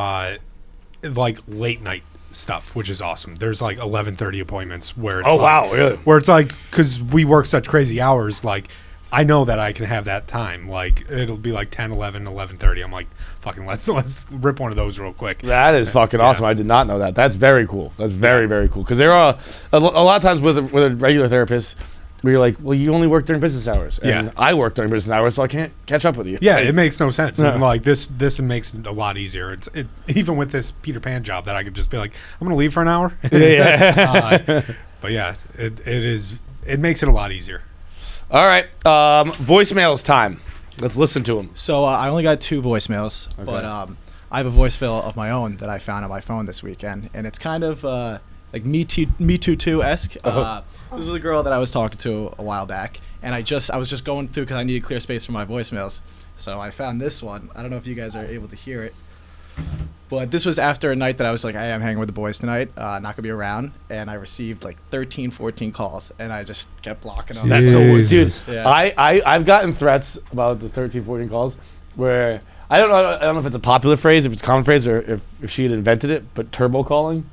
like late night stuff, which is awesome. There's like 11:30 appointments where it's really? Where it's like, because we work such crazy hours, like I know that I can have that time. Like it'll be like 10, 11, 11:30. I'm like, fucking let's rip one of those real quick. That is fucking awesome. I did not know that. That's very cool. That's very, very cool. Because there are a lot of times with a regular therapist where you're like, well, you only work during business hours. And I work during business hours, so I can't catch up with you. Yeah, it makes no sense. No. And like this makes it a lot easier. Even with this Peter Pan job that I could just be like, I'm gonna leave for an hour. But yeah, it makes it a lot easier. All right, voicemails time. Let's listen to them. So I only got 2 voicemails, but I have a voicemail of my own that I found on my phone this weekend, and it's kind of like Me Too-esque. This was a girl that I was talking to a while back, and I was just going through because I needed clear space for my voicemails. So I found this one. I don't know if you guys are able to hear it, but this was after a night that I was like, hey, I'm hanging with the boys tonight, not gonna be around, and I received like 13, 14 calls, and I just kept blocking them. That's so weird, dude. Yeah. I've gotten threats about the 13, 14 calls where I don't know if it's a popular phrase, if it's a common phrase, or if she had invented it, but turbo calling.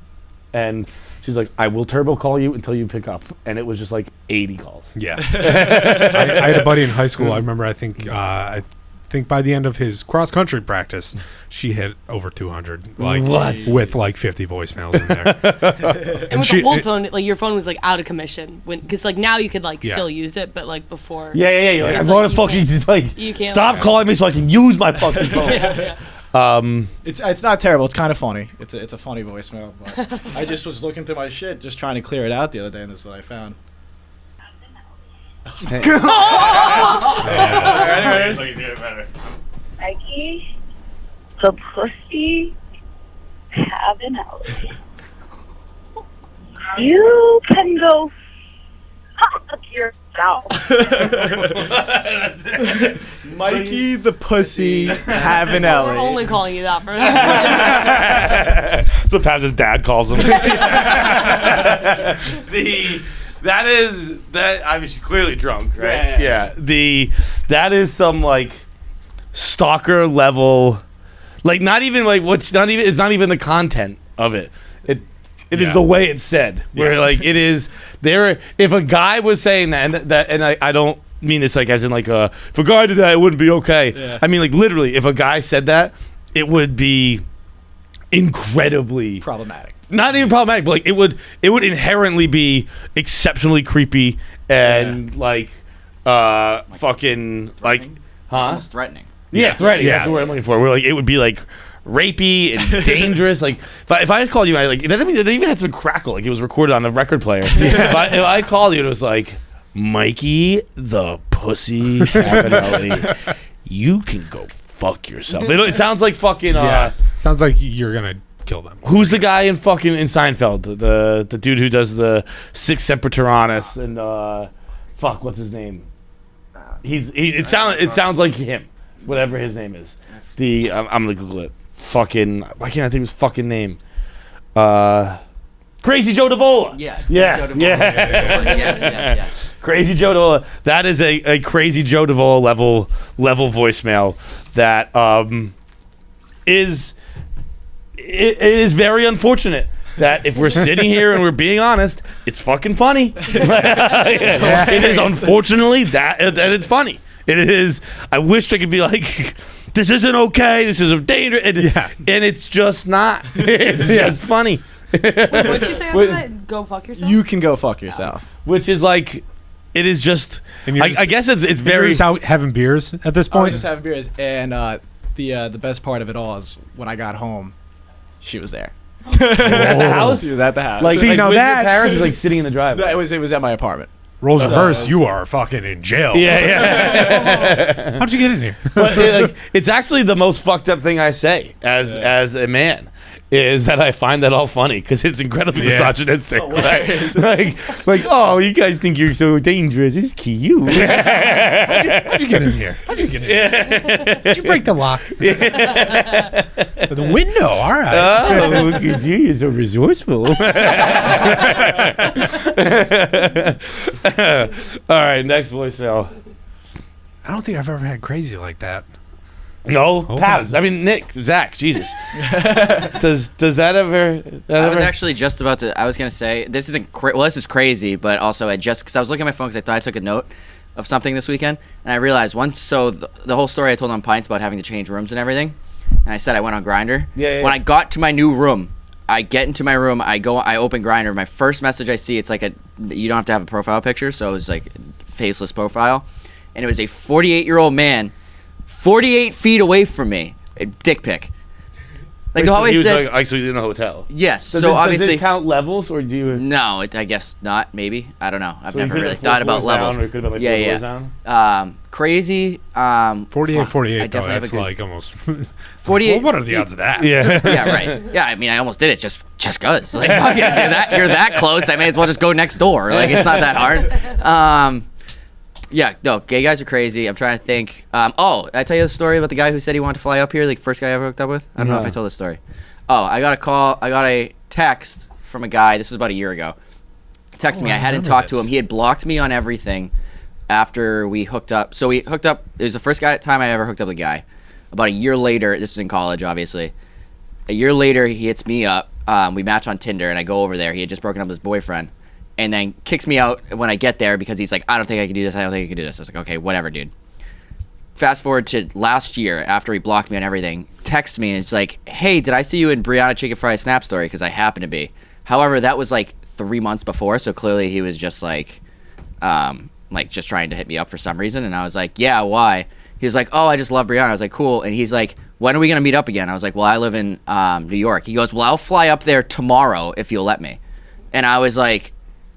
And she's like, I will turbo call you until you pick up. And it was just like 80 calls. Yeah. I had a buddy in high school. I remember, I think by the end of his cross-country practice, she hit over 200. Like, what? With like 50 voicemails in there. And with the old phone, like your phone was like out of commission. Because like now you could like still use it, but like before. Yeah. You're like, I'm going to fucking like, you can't stop calling me so I can use my fucking phone. It's not terrible. It's kind of funny. It's a funny voicemail. But I just was looking through my shit, just trying to clear it out the other day, and this is what I found. Mikey, the pussy having out. You can go Fuck yourself. Mikey the pussy We're Havinelli. only calling you that for That's what Pav's dad calls him. I mean, she's clearly drunk, right? Yeah. That is some like stalker level, like not even like what's not even it's not even the content of it. It is the way it's said. Where like it is there. If a guy was saying that, and I don't mean this like as in like if a guy did that, it wouldn't be okay. Yeah. I mean like literally, if a guy said that, it would be incredibly Problematic. not even problematic, but like it would inherently be exceptionally creepy and like fucking like Almost threatening. yeah, threatening. Yeah. That's the word I'm looking for. Where like it would be like rapey and dangerous. Like if I just called you, that even had some crackle. Like it was recorded on a record player. If I called you, and it was like Mikey the pussy Cabanelli. You can go fuck yourself. It sounds like fucking. Sounds like you're gonna kill them. Who's the guy in Seinfeld? The dude who does the Six Semper Tyrannis and fuck, what's his name? It sounds like him, whatever his name is. I'm gonna Google it. Fucking, why can't I think of his fucking name? Crazy Joe Davola. Yeah. Yes. Joe Davola. Yeah. Yes. Crazy Joe Davola. That is a crazy Joe Davola level voicemail that is very unfortunate that if we're sitting here and we're being honest, it's fucking funny. It is unfortunately that it's funny. It is. I wish I could be like, this isn't okay. This is dangerous, and it's just not. It's just funny. What'd you say after that? Go fuck yourself? You can go fuck yourself. Which is like, it is just. And you're I guess it's You're very. just out having beers at this I point. was just having beers, and the best part of it all is when I got home, she was there. At the house. She was at the house. Like, See, like now with that- your parents was like sitting in the driveway. it was at my apartment. Roles reverse, you are fucking in jail. Yeah. How'd you get in here? But it's actually the most fucked up thing I say as a man is that I find that all funny because it's incredibly misogynistic. Like, oh, you guys think you're so dangerous. It's cute. How'd you get in here? How'd you get in here? Did you break the lock? The window. All right. Oh, look at you. You're so resourceful. All right, next voicemail. I don't think I've ever had crazy like that. No, Pavs. I mean, Nick, Zach, Jesus. Does that ever? I was actually just about to. I was gonna say this isn't. This is crazy, but also because I was looking at my phone because I thought I took a note of something this weekend, and I realized once. So the whole story I told on Pints about having to change rooms and everything, and I said I went on Grindr. Yeah. When I got to my new room, I get into my room. I open Grindr. My first message I see, it's like you don't have to have a profile picture, so it was like faceless profile, and it was a 48-year-old man. 48 feet away from me, a dick pic. Like always said. So he's in the hotel. Yes. Does so it, obviously, does it count levels or do you? no. I guess not. Maybe I don't know. I've So you never could've really been thought 4 about floors levels. down, or it could've been like 4 floors down? Crazy. 48, fuck, 48, I though. definitely have That's a good- like almost. 48. Well, what are the odds of that? Yeah. Yeah. Right. Yeah. I mean, I almost did it just cause. Like, fuck it, dude, you're that close. I may as well just go next door. Like, it's not that hard. Yeah, no, gay guys are crazy. I'm trying to think. Did I tell you the story about the guy who said he wanted to fly up here, like first guy I ever hooked up with? I don't know if I told this story. Oh, I got a text from a guy. This was about a year ago. Texted me. I hadn't talked to him. He had blocked me on everything after we hooked up. So we hooked up. It was the first time I ever hooked up with a guy. About a year later, this is in college, obviously. A year later, he hits me up. We match on Tinder, and I go over there. He had just broken up with his boyfriend. And then kicks me out when I get there because he's like, I don't think I can do this. I don't think I can do this. I was like, okay, whatever, dude. Fast forward to last year after he blocked me on everything, texts me and it's like, hey, did I see you in Brianna Chicken Fry Snap Story? Because I happen to be. However, that was like 3 months before, so clearly he was just like just trying to hit me up for some reason. And I was like, yeah, why? He was like, oh, I just love Brianna. I was like, cool. And he's like, when are we going to meet up again? I was like, well, I live in New York. He goes, well, I'll fly up there tomorrow if you'll let me. And I was like,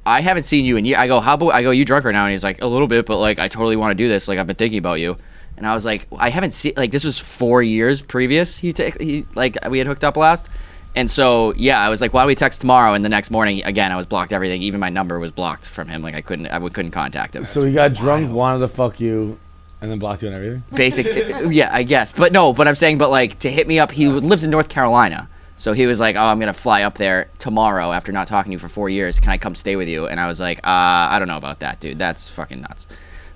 I haven't seen you in years. I go, you drunk right now? And he's like, a little bit, but like, I totally want to do this. Like, I've been thinking about you. And I was like, I haven't seen, like, this was 4 years previous. We had hooked up last. And so, yeah, I was like, why don't we text tomorrow? And the next morning, again, I was blocked everything. Even my number was blocked from him. Like, I couldn't contact him. So he got drunk, wanted to fuck you, and then blocked you on everything? Yeah, I guess. But no, but I'm saying, but like, to hit me up, he lives in North Carolina. So he was like, oh, I'm going to fly up there tomorrow after not talking to you for 4 years. Can I come stay with you? And I was like, I don't know about that, dude. That's fucking nuts.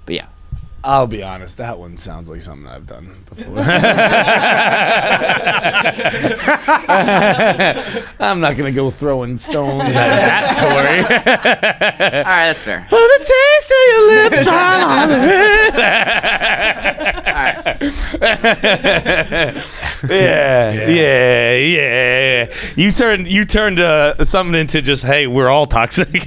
But yeah. I'll be honest, that one sounds like something I've done before. I'm not going to go throwing stones at that story. All right, that's fair. For the taste of your lips, yeah. You turned something into just, hey, we're all toxic.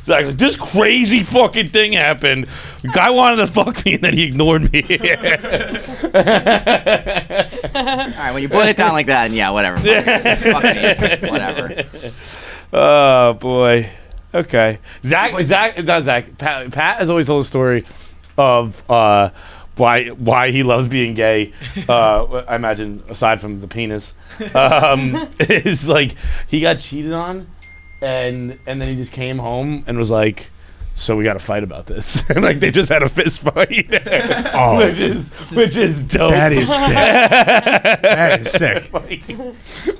Exactly. This crazy fucking thing happened. Guy wanted to fuck me and then he ignored me. All right, when you boil it down like that, and yeah, whatever. Fuck me. Whatever. Oh boy. Okay. Zach. Pat has always told a story of why he loves being gay. I imagine aside from the penis, is like he got cheated on. And then he just came home and was like, so we got to fight about this. And like they just had a fist fight. which is dope. That is sick. That is sick. Like,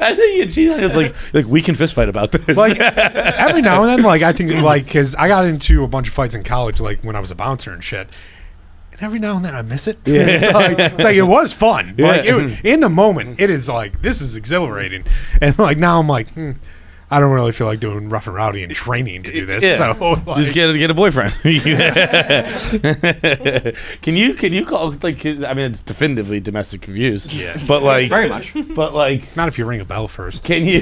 I think you cheated on it. It's like we can fist fight about this. Like every now and then, like I think like because I got into a bunch of fights in college, like when I was a bouncer and shit. And every now and then I miss it. Yeah. It's like it was fun. Yeah. Like in the moment, it is like this is exhilarating. And like now I'm like. I don't really feel like doing rough and rowdy and training to do this. Yeah. So like, just get a boyfriend. Can you call like? I mean, it's definitively domestic abuse. Yeah, but like very much. But like, not if you ring a bell first. Can you?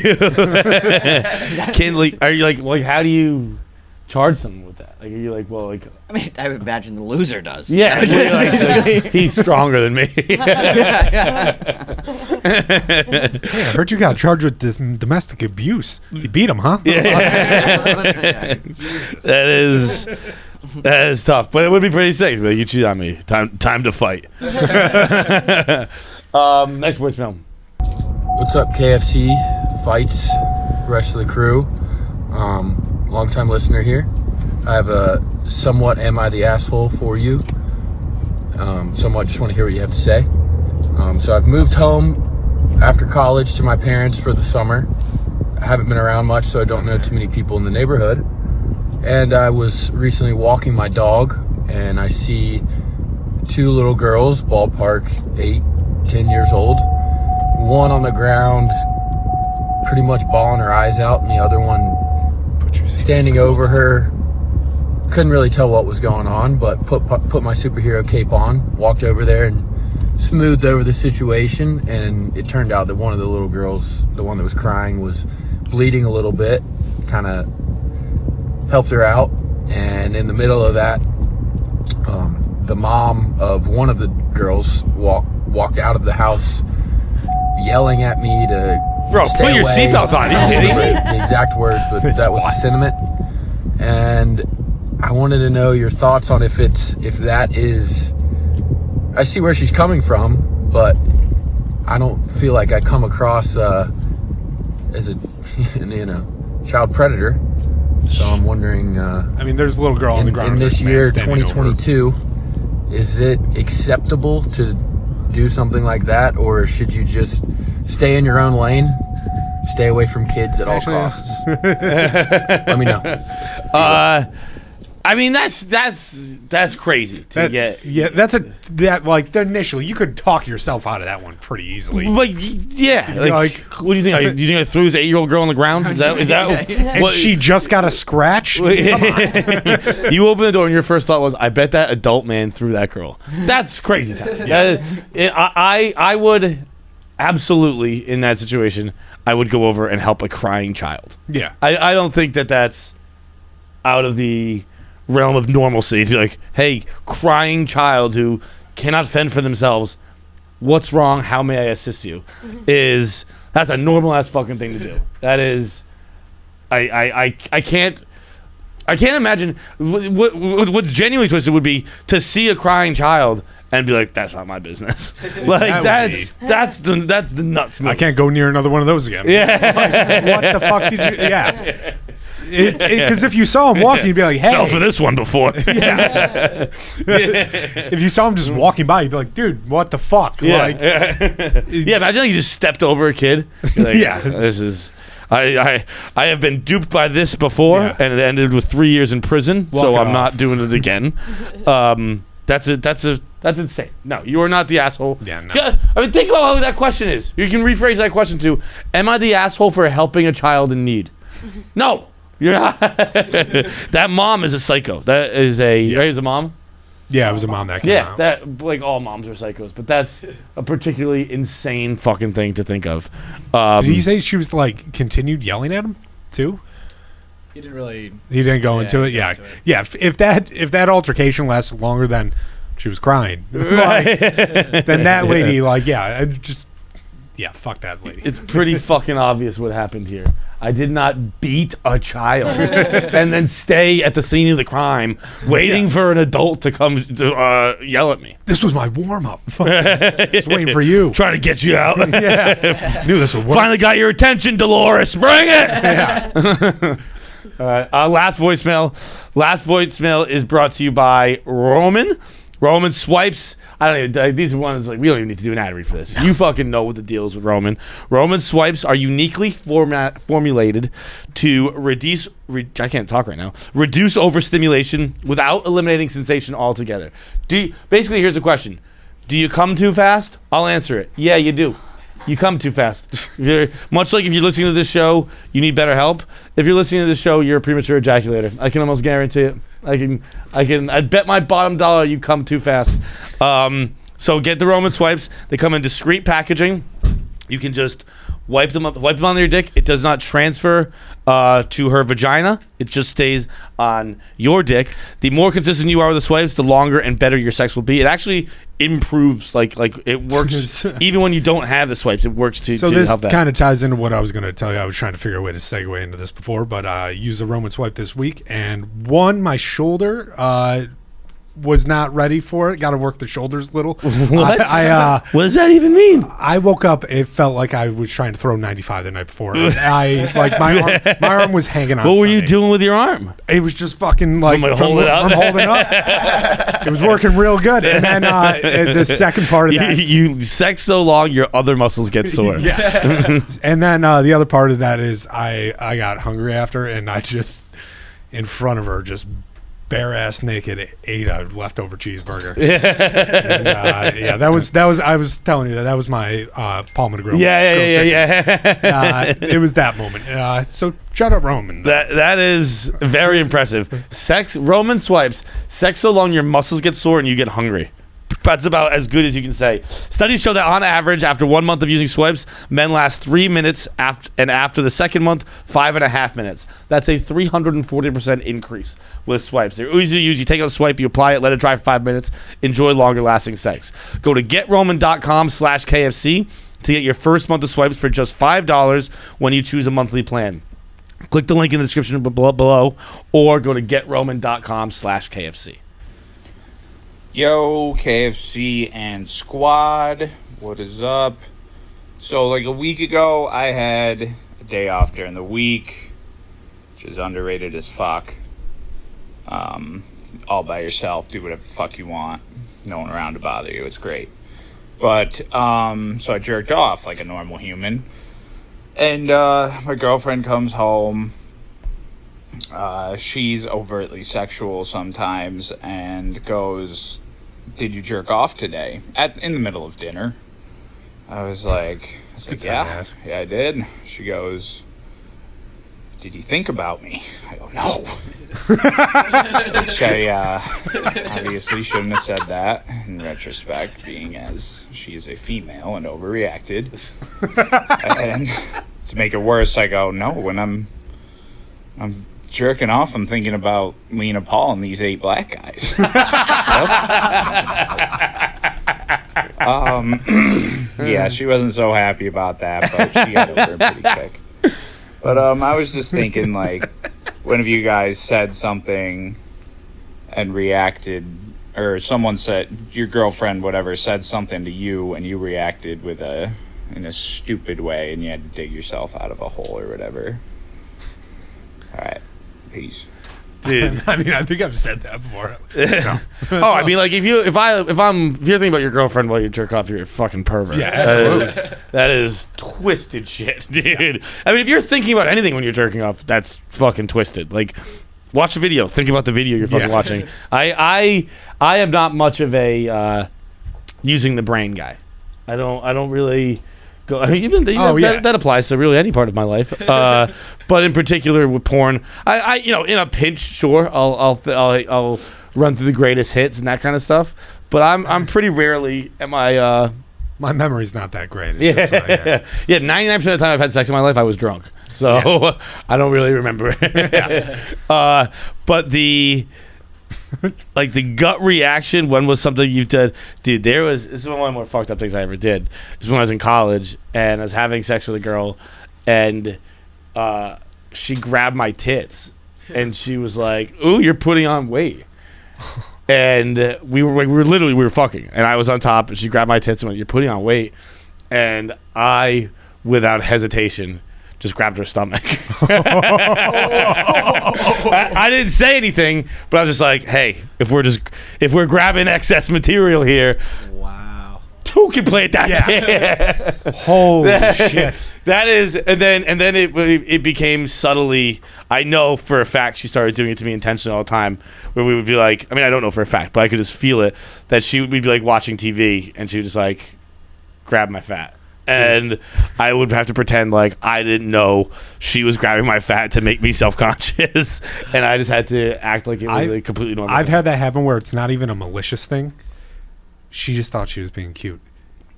Are you like? How do you charge someone with that? Like, are you like, well, like? I mean, I would imagine the loser does. Yeah, like, he's stronger than me. Hey, I heard you got charged with this domestic abuse. You beat him, huh? Yeah. That is tough, but it would be pretty safe. But you cheat on me. Time to fight. Next voicemail. What's up, KFC, Feits, rest of the crew? Long-time listener here. I have a somewhat am I the asshole for you. Somewhat just want to hear what you have to say. So I've moved home after college to my parents for the summer. I haven't been around much, so I don't know too many people in the neighborhood. And I was recently walking my dog, and I see two little girls, ballpark 8-10 years old. One on the ground, pretty much bawling her eyes out, and the other one standing over her. Couldn't really tell what was going on, but put my superhero cape on, walked over there and smoothed over the situation, and it turned out that one of the little girls, the one that was crying, was bleeding a little bit. Kind of helped her out, and in the middle of that, the mom of one of the girls walked out of the house yelling at me to stay put your away. seatbelt on. Are you kidding me? The exact words, but that was the sentiment. And I wanted to know your thoughts on if that is. I see where she's coming from, but I don't feel like I come across as a child predator. So I'm wondering. I mean, there's a little girl on the ground in this year, 2022. Is it acceptable to do something like that, or should you just stay in your own lane, stay away from kids at all costs? Let me know. I mean, that's crazy to get. Yeah, like initially you could talk yourself out of that one pretty easly. Like, yeah, like what do you think? Do you think I threw this 8-year-old girl on the ground? Is that and what she just got a scratch? You open the door and your first thought was, I bet that adult man threw that girl. That's crazy time. I would absolutely, in that situation, I would go over and help a crying child. Yeah, I don't think that's out of the realm of normalcy to be like, hey, crying child who cannot fend for themselves, what's wrong? How may I assist you? That's a normal ass fucking thing to do. That is, I can't imagine what genuinely twisted would be to see a crying child and be like, "That's not my business." Like that's the nuts move. I can't go near another one of those again. Yeah. Like, what the fuck did you? Yeah. Because if you saw him walking, you'd be like, "Hey." Fell for this one before. Yeah. If you saw him just walking by, you'd be like, "Dude, what the fuck?" Yeah. Like, Yeah. Imagine you just stepped over a kid. You're like, Yeah. This is. I have been duped by this before, Yeah. and it ended with 3 years in prison. Walk So it I'm off. not doing it again. That's insane. No, you are not the asshole. Yeah, no. I mean, think about how that question is. You can rephrase that question to, "Am I the asshole for helping a child in need?" No, you're not. That mom is a psycho. That is right, is a mom. yeah, it was a mom that came Yeah, out. that like all moms are psychos, but that's a particularly insane fucking thing to think of. Did he say she was like continued yelling at him too? He didn't really. He didn't go into it. Yeah, yeah. If that altercation lasted longer than she was crying, like, then that lady, like, fuck that lady. It's pretty fucking obvious what happened here. I did not beat a child and then stay at the scene of the crime waiting for an adult to come to yell at me. This was my warm up. I was waiting for you. Trying to get you out. Yeah, knew this would work. Finally got your attention, Dolores. Bring it. All right. Last voicemail. Last voicemail is brought to you by Roman. Roman swipes. I don't even. These are ones like we don't even need to do an ad read for this. You fucking know what the deal is with Roman. Roman swipes are uniquely formulated to reduce. I can't talk right now. Reduce overstimulation without eliminating sensation altogether. Basically, here's the question: do you come too fast? I'll answer it. Yeah, you do. You come too fast. Much like if you're listening to this show, you need better help. If you're listening to this show, you're a premature ejaculator. I can almost guarantee it. I bet my bottom dollar you come too fast. So get the Roman swipes. They come in discreet packaging. You can just wipe them on your dick. It does not transfer to her vagina. It just stays on your dick. The more consistent you are with the swipes, the longer and better your sex will be. It actually improves, like it works even when you don't have the swipes. It works to So this help that. kind of ties into what I was going to tell you. I was trying to figure a way to segue into this before, but I used a Roman swipe this week, and my shoulder was not ready for it. Got to work the shoulders a little. What? What does that even mean? I woke up. It felt like I was trying to throw 95 the night before. My arm was hanging on. What were you Sunday. doing with your arm? It was just fucking like From holding up? From holding up. It was working real good. And then the second part of that, You sex so long, your other muscles get sore. yeah. And then the other part of that is I got hungry after, and I just in front of her just bare ass naked ate a leftover cheeseburger. And, that was I was telling you that was my Palm of the Grill. Yeah. It was that moment. So shut up, Roman. That is very impressive. Roman swipes. Sex so long your muscles get sore and you get hungry. That's about as good as you can say. Studies show that on average, after 1 month of using swipes, men last 3 minutes, and after the second month, 5.5 minutes. That's a 340% increase with swipes. They're easy to use. You take out a swipe, you apply it, let it dry for 5 minutes. Enjoy longer lasting sex. Go to GetRoman.com/KFC to get your first month of swipes for just $5 when you choose a monthly plan. Click the link in the description below or go to GetRoman.com/KFC. Yo, KFC and squad, what is up? So, like a week ago, I had a day off during the week, which is underrated as fuck. All by yourself, do whatever the fuck you want, no one around to bother you, it's great. But, so I jerked off like a normal human, and my girlfriend comes home. She's overtly sexual sometimes and goes, "Did you jerk off today?" In the middle of dinner. I was like, yeah, I did. She goes, "Did you think about me?" I go, "No." Which I obviously shouldn't have said that in retrospect, being as she is a female and overreacted. And to make it worse, I go, "No, when I'm jerking off, I'm thinking about Lena Paul and these 8 black guys." Yeah, she wasn't so happy about that, but she got over it pretty quick. But I was just thinking, like, one of you guys said something and reacted or someone said, your girlfriend, whatever, said something to you and you reacted in a stupid way and you had to dig yourself out of a hole or whatever. All right. Peace. Dude. I mean, I think I've said that before. No. Oh, I mean, like if you're thinking about your girlfriend while you jerk off, you're a fucking pervert. Yeah, absolutely. That is twisted shit, dude. I mean, if you're thinking about anything when you're jerking off, that's fucking twisted. Like, watch a video. Think about the video you're fucking watching. I am not much of a using the brain guy. I don't really go. I mean, that applies to really any part of my life. But in particular with porn, I in a pinch, sure, I'll run through the greatest hits and that kind of stuff. But I'm pretty rarely am I. My memory's not that great. It's just, 99% of the time I've had sex in my life, I was drunk, so I don't really remember. But the like the gut reaction when was something you did, dude. This is one of the more fucked up things I ever did. It's when I was in college and I was having sex with a girl, and she grabbed my tits and she was like, "Ooh, you're putting on weight." And we were fucking, and I was on top, and she grabbed my tits and went, "You're putting on weight," and I, without hesitation, just grabbed her stomach. I didn't say anything, but I was just like, "Hey, if we're grabbing excess material here, wow, who can play it that game?" Holy shit! That is, and then it became subtly. I know for a fact she started doing it to me intentionally all the time. Where we would be like, I mean, I don't know for a fact, but I could just feel it that we'd be like watching TV and she would just like grab my fat. And I would have to pretend like I didn't know she was grabbing my fat to make me self-conscious. And I just had to act like it was a completely normal I've thing. had that happen where it's not even a malicious thing. She just thought she was being cute.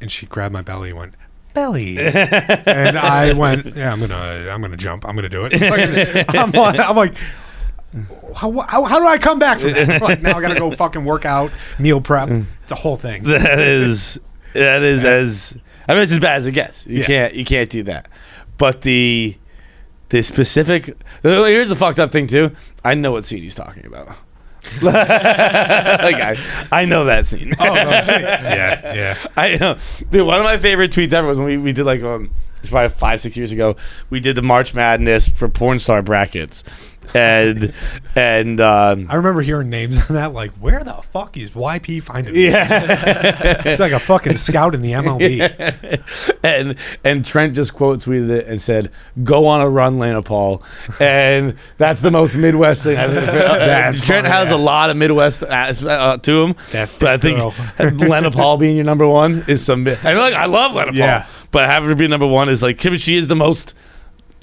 And she grabbed my belly and went, "Belly." And I went, "Yeah, I'm gonna jump. I'm gonna do it." I'm like, how do I come back from that? Like, now I gotta go fucking work out, meal prep. It's a whole thing. That is as I mean, it's as bad as it gets. You can't do that. But the specific here's the fucked up thing too. I know what scene he's talking about. Like I know that scene. Oh, yeah. I know. Dude, one of my favorite tweets ever was when we did like it's probably 5-6 years ago. We did the March Madness for porn star brackets, and I remember hearing names on that. Like, where the fuck is YP finding this? Yeah, it's like a fucking scout in the MLB. And Trent just quote tweeted it and said, "Go on a run, Lana Paul," and that's the most Midwest thing I've ever. Trent has a lot of Midwest to him, but I think Lana Paul being your number one is some. I love Lana Paul, but having her be number one is like she is the most.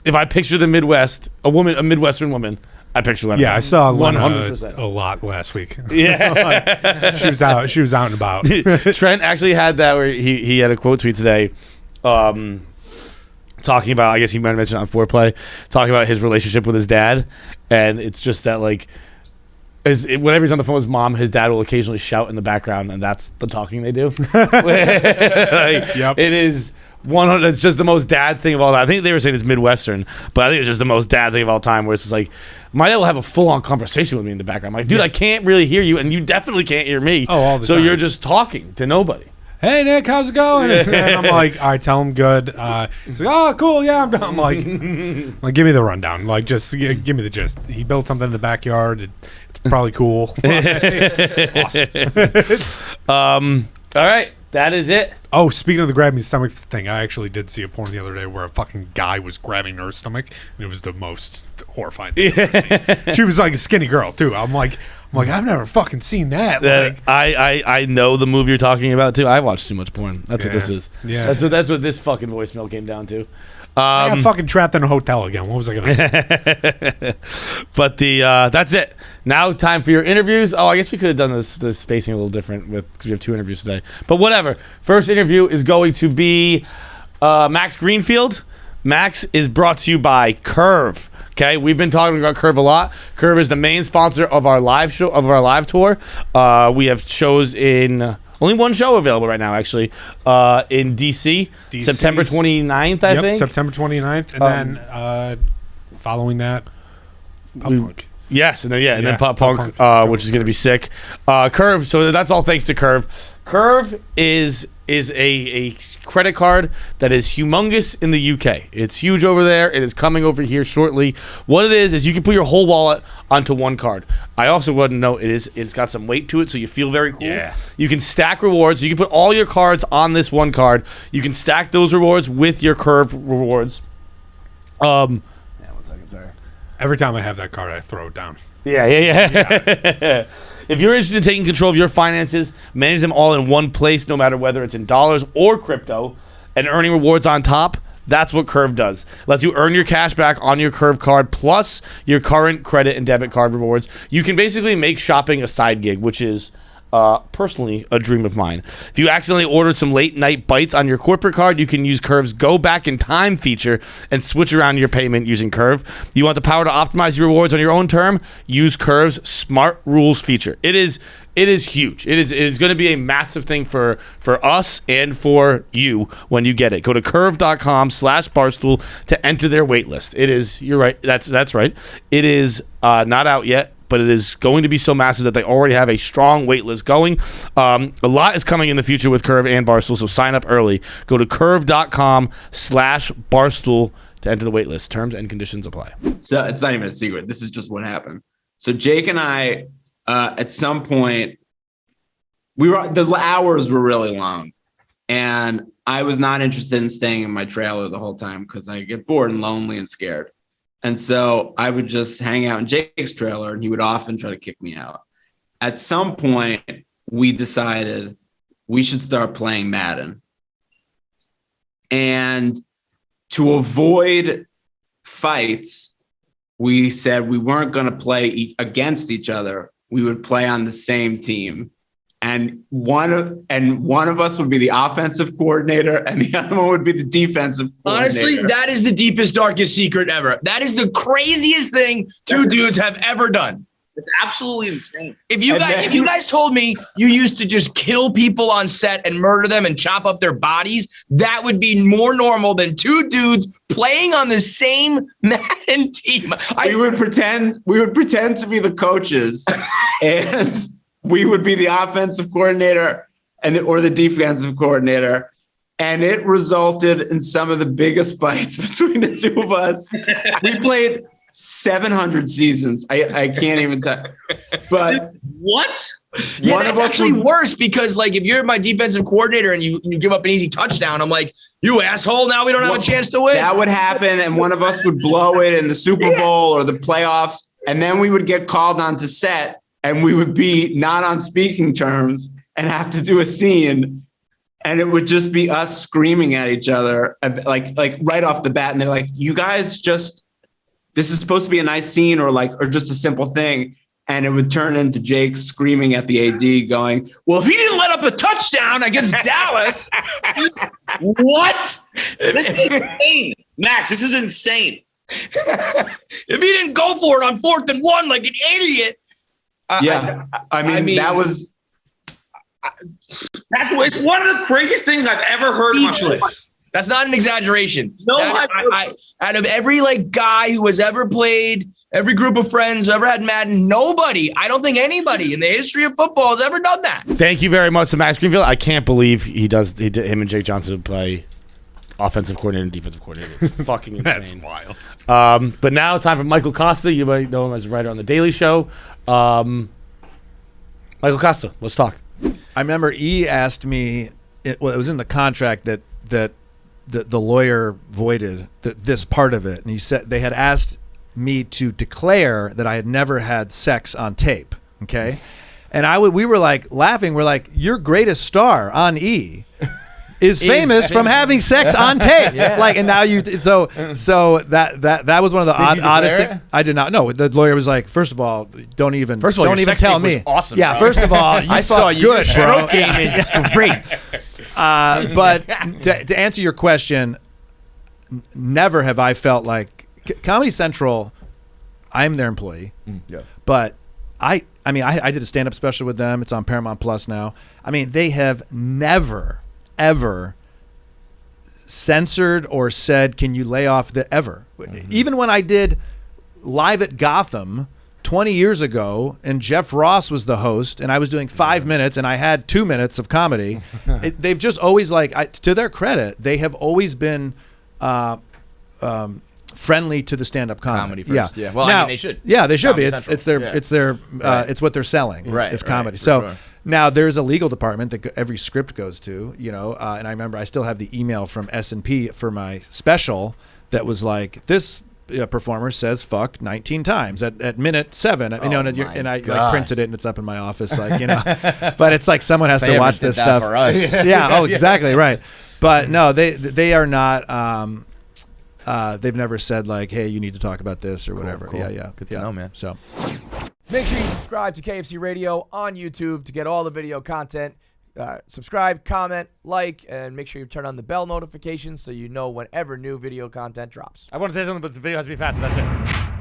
If I picture the Midwest, a Midwestern woman, I picture Lana. Yeah, Paul. I saw 100%. a lot last week. Yeah, she was out and about. Trent actually had that where he had a quote tweet today, talking about. I guess he might have mentioned it on Foreplay, talking about his relationship with his dad, and it's just that like. Whenever he's on the phone with his mom, his dad will occasionally shout in the background, and that's the talking they do. It is 100. It's just the most dad thing of all that. I think they were saying it's Midwestern, but I think it's just the most dad thing of all time. Where it's just like my dad will have a full-on conversation with me in the background. I'm like, dude, I can't really hear you, and you definitely can't hear me. Oh, all the so time. you're just talking to nobody. "Hey Nick, how's it going?" And I'm like, "All right, tell him good." He's like, "Oh, cool, yeah, I'm done." I'm like, "Give me the rundown. Like, just give me the gist." He built something in the backyard. It's probably cool. Awesome. All right, that is it. Oh, speaking of the grabbing stomach thing, I actually did see a porn the other day where a fucking guy was grabbing her stomach, and it was the most horrifying thing I've ever seen. She was like a skinny girl too. I'm like, I've never fucking seen that. Like, I know the movie you're talking about too. I watch too much porn. That's what this is. Yeah. That's what this fucking voicemail came down to. I got fucking trapped in a hotel again. What was I gonna do? But that's it. Now time for your interviews. Oh, I guess we could have done this spacing a little different because we have 2 interviews today. But whatever. First interview is going to be Max Greenfield. Max is brought to you by Curve. Okay, we've been talking about Curve a lot. Curve is the main sponsor of our live show, of our live tour. We have shows in only one show available right now, actually, in DC, September 29th, I think. September 29th, and then following that, Yes, and then and then Yeah, Pop Punk, Punk, which is going to be sick. Curve. So that's all thanks to Curve. Curve is a credit card that is humongous in the UK. It's huge over there. It is coming over here shortly. What it is you can put your whole wallet onto one card. I also want to know it's got some weight to it, so you feel very cool. Yeah. You can stack rewards. You can put all your cards on this one card. You can stack those rewards with your Curve rewards. Yeah, 1 second, sorry. Every time I have that card, I throw it down. Yeah. If you're interested in taking control of your finances, manage them all in one place, no matter whether it's in dollars or crypto, and earning rewards on top, that's what Curve does. Lets you earn your cash back on your Curve card plus your current credit and debit card rewards. You can basically make shopping a side gig, which is personally a dream of mine. If you accidentally ordered some late night bites on your corporate card, you can use Curve's Go Back in Time feature and switch around your payment using Curve. You want the power to optimize your rewards on your own term? Use Curve's Smart Rules feature. It is huge. It is going to be a massive thing for us and for you when you get it. Go to curve.com/barstool to enter their wait list. It is, you're right. That's right. It is not out yet, but it is going to be so massive that they already have a strong wait list going. A lot is coming in the future with Curve and Barstool, so sign up early. Go to curve.com/Barstool to enter the wait list. Terms and conditions apply. So it's not even a secret. This is just what happened. So Jake and I, at some point, the hours were really long, and I was not interested in staying in my trailer the whole time because I get bored and lonely and scared. And so I would just hang out in Jake's trailer, and he would often try to kick me out. At some point, we decided we should start playing Madden. And to avoid fights, we said we weren't going to play against each other. We would play on the same team. And one of us would be the offensive coordinator, and the other one would be the defensive coordinator. Honestly, that is the deepest, darkest secret ever. That is the craziest thing two dudes have ever done. It's absolutely insane. If you guys told me you used to just kill people on set and murder them and chop up their bodies, that would be more normal than two dudes playing on the same Madden team. We would pretend to be the coaches, and we would be the offensive coordinator or the defensive coordinator. And it resulted in some of the biggest fights between the two of us. We played 700 seasons. I can't even tell. But what? Yeah, that's actually worse because, like, if you're my defensive coordinator and you give up an easy touchdown, I'm like, you asshole, now we don't have a chance to win. That would happen, and one of us would blow it in the Super Bowl or the playoffs, and then we would get called on to set, and we would be not on speaking terms and have to do a scene, and it would just be us screaming at each other, like right off the bat, and they're like, you guys just, this is supposed to be a nice scene or just a simple thing. And it would turn into Jake screaming at the AD going, well, if he didn't let up a touchdown against Dallas. What? This is insane. Max, this is insane. If he didn't go for it on 4th and 1 like an idiot. I mean, that was. It's one of the craziest things I've ever heard in my life. That's not an exaggeration. No, out of every guy who has ever played, every group of friends who ever had Madden, I don't think anybody in the history of football has ever done that. Thank you very much to Max Greenfield. I can't believe him and Jake Johnson play offensive coordinator and defensive coordinator. It's fucking insane. That's wild. But now it's time for Michael Kosta. You might know him as a writer on The Daily Show. Michael Kosta, let's talk. I remember E asked me, it was in the contract that the lawyer voided this part of it, and he said they had asked me to declare that I had never had sex on tape. Okay, and we were like laughing. We're like, your greatest star on E is famous from having sex on tape. Yeah. And now so that was one of the oddest things. I did not know. The lawyer was like, first of all, don't even tell me. Awesome. Yeah, bro. First of all, I saw you. Good, bro. Stroke game is great. But to answer your question, never have I felt like Comedy Central. I'm their employee, but I did a stand-up special with them. It's on Paramount Plus now. I mean, they have never, ever censored or said, "Can you lay off the ever?" Mm-hmm. Even when I did Live at Gotham 20 years ago, and Jeff Ross was the host, and I was doing 5 minutes, and I had 2 minutes of comedy. They've just always to their credit, they have always been friendly to the stand-up comedy. First. Yeah. Well, now, I mean, they should. Yeah, they should Comedy be. Central. It's their Right. it's what they're selling. Right. It's comedy. For So sure. now there's a legal department that every script goes to. And I remember I still have the email from S&P for my special that was like, this performer says fuck 19 times at minute 7. And I like printed it, and it's up in my office, but it's like someone has to watch this stuff for us. Yeah. Oh, exactly. Right. But no, they are not. They've never said like, hey, you need to talk about this or whatever. Cool. Yeah. Good to know, man. So Make sure you subscribe to KFC Radio on YouTube to get all the video content. Subscribe, comment, like, and make sure you turn on the bell notifications so you know whenever new video content drops. I want to say something, but the video has to be fast, so that's it.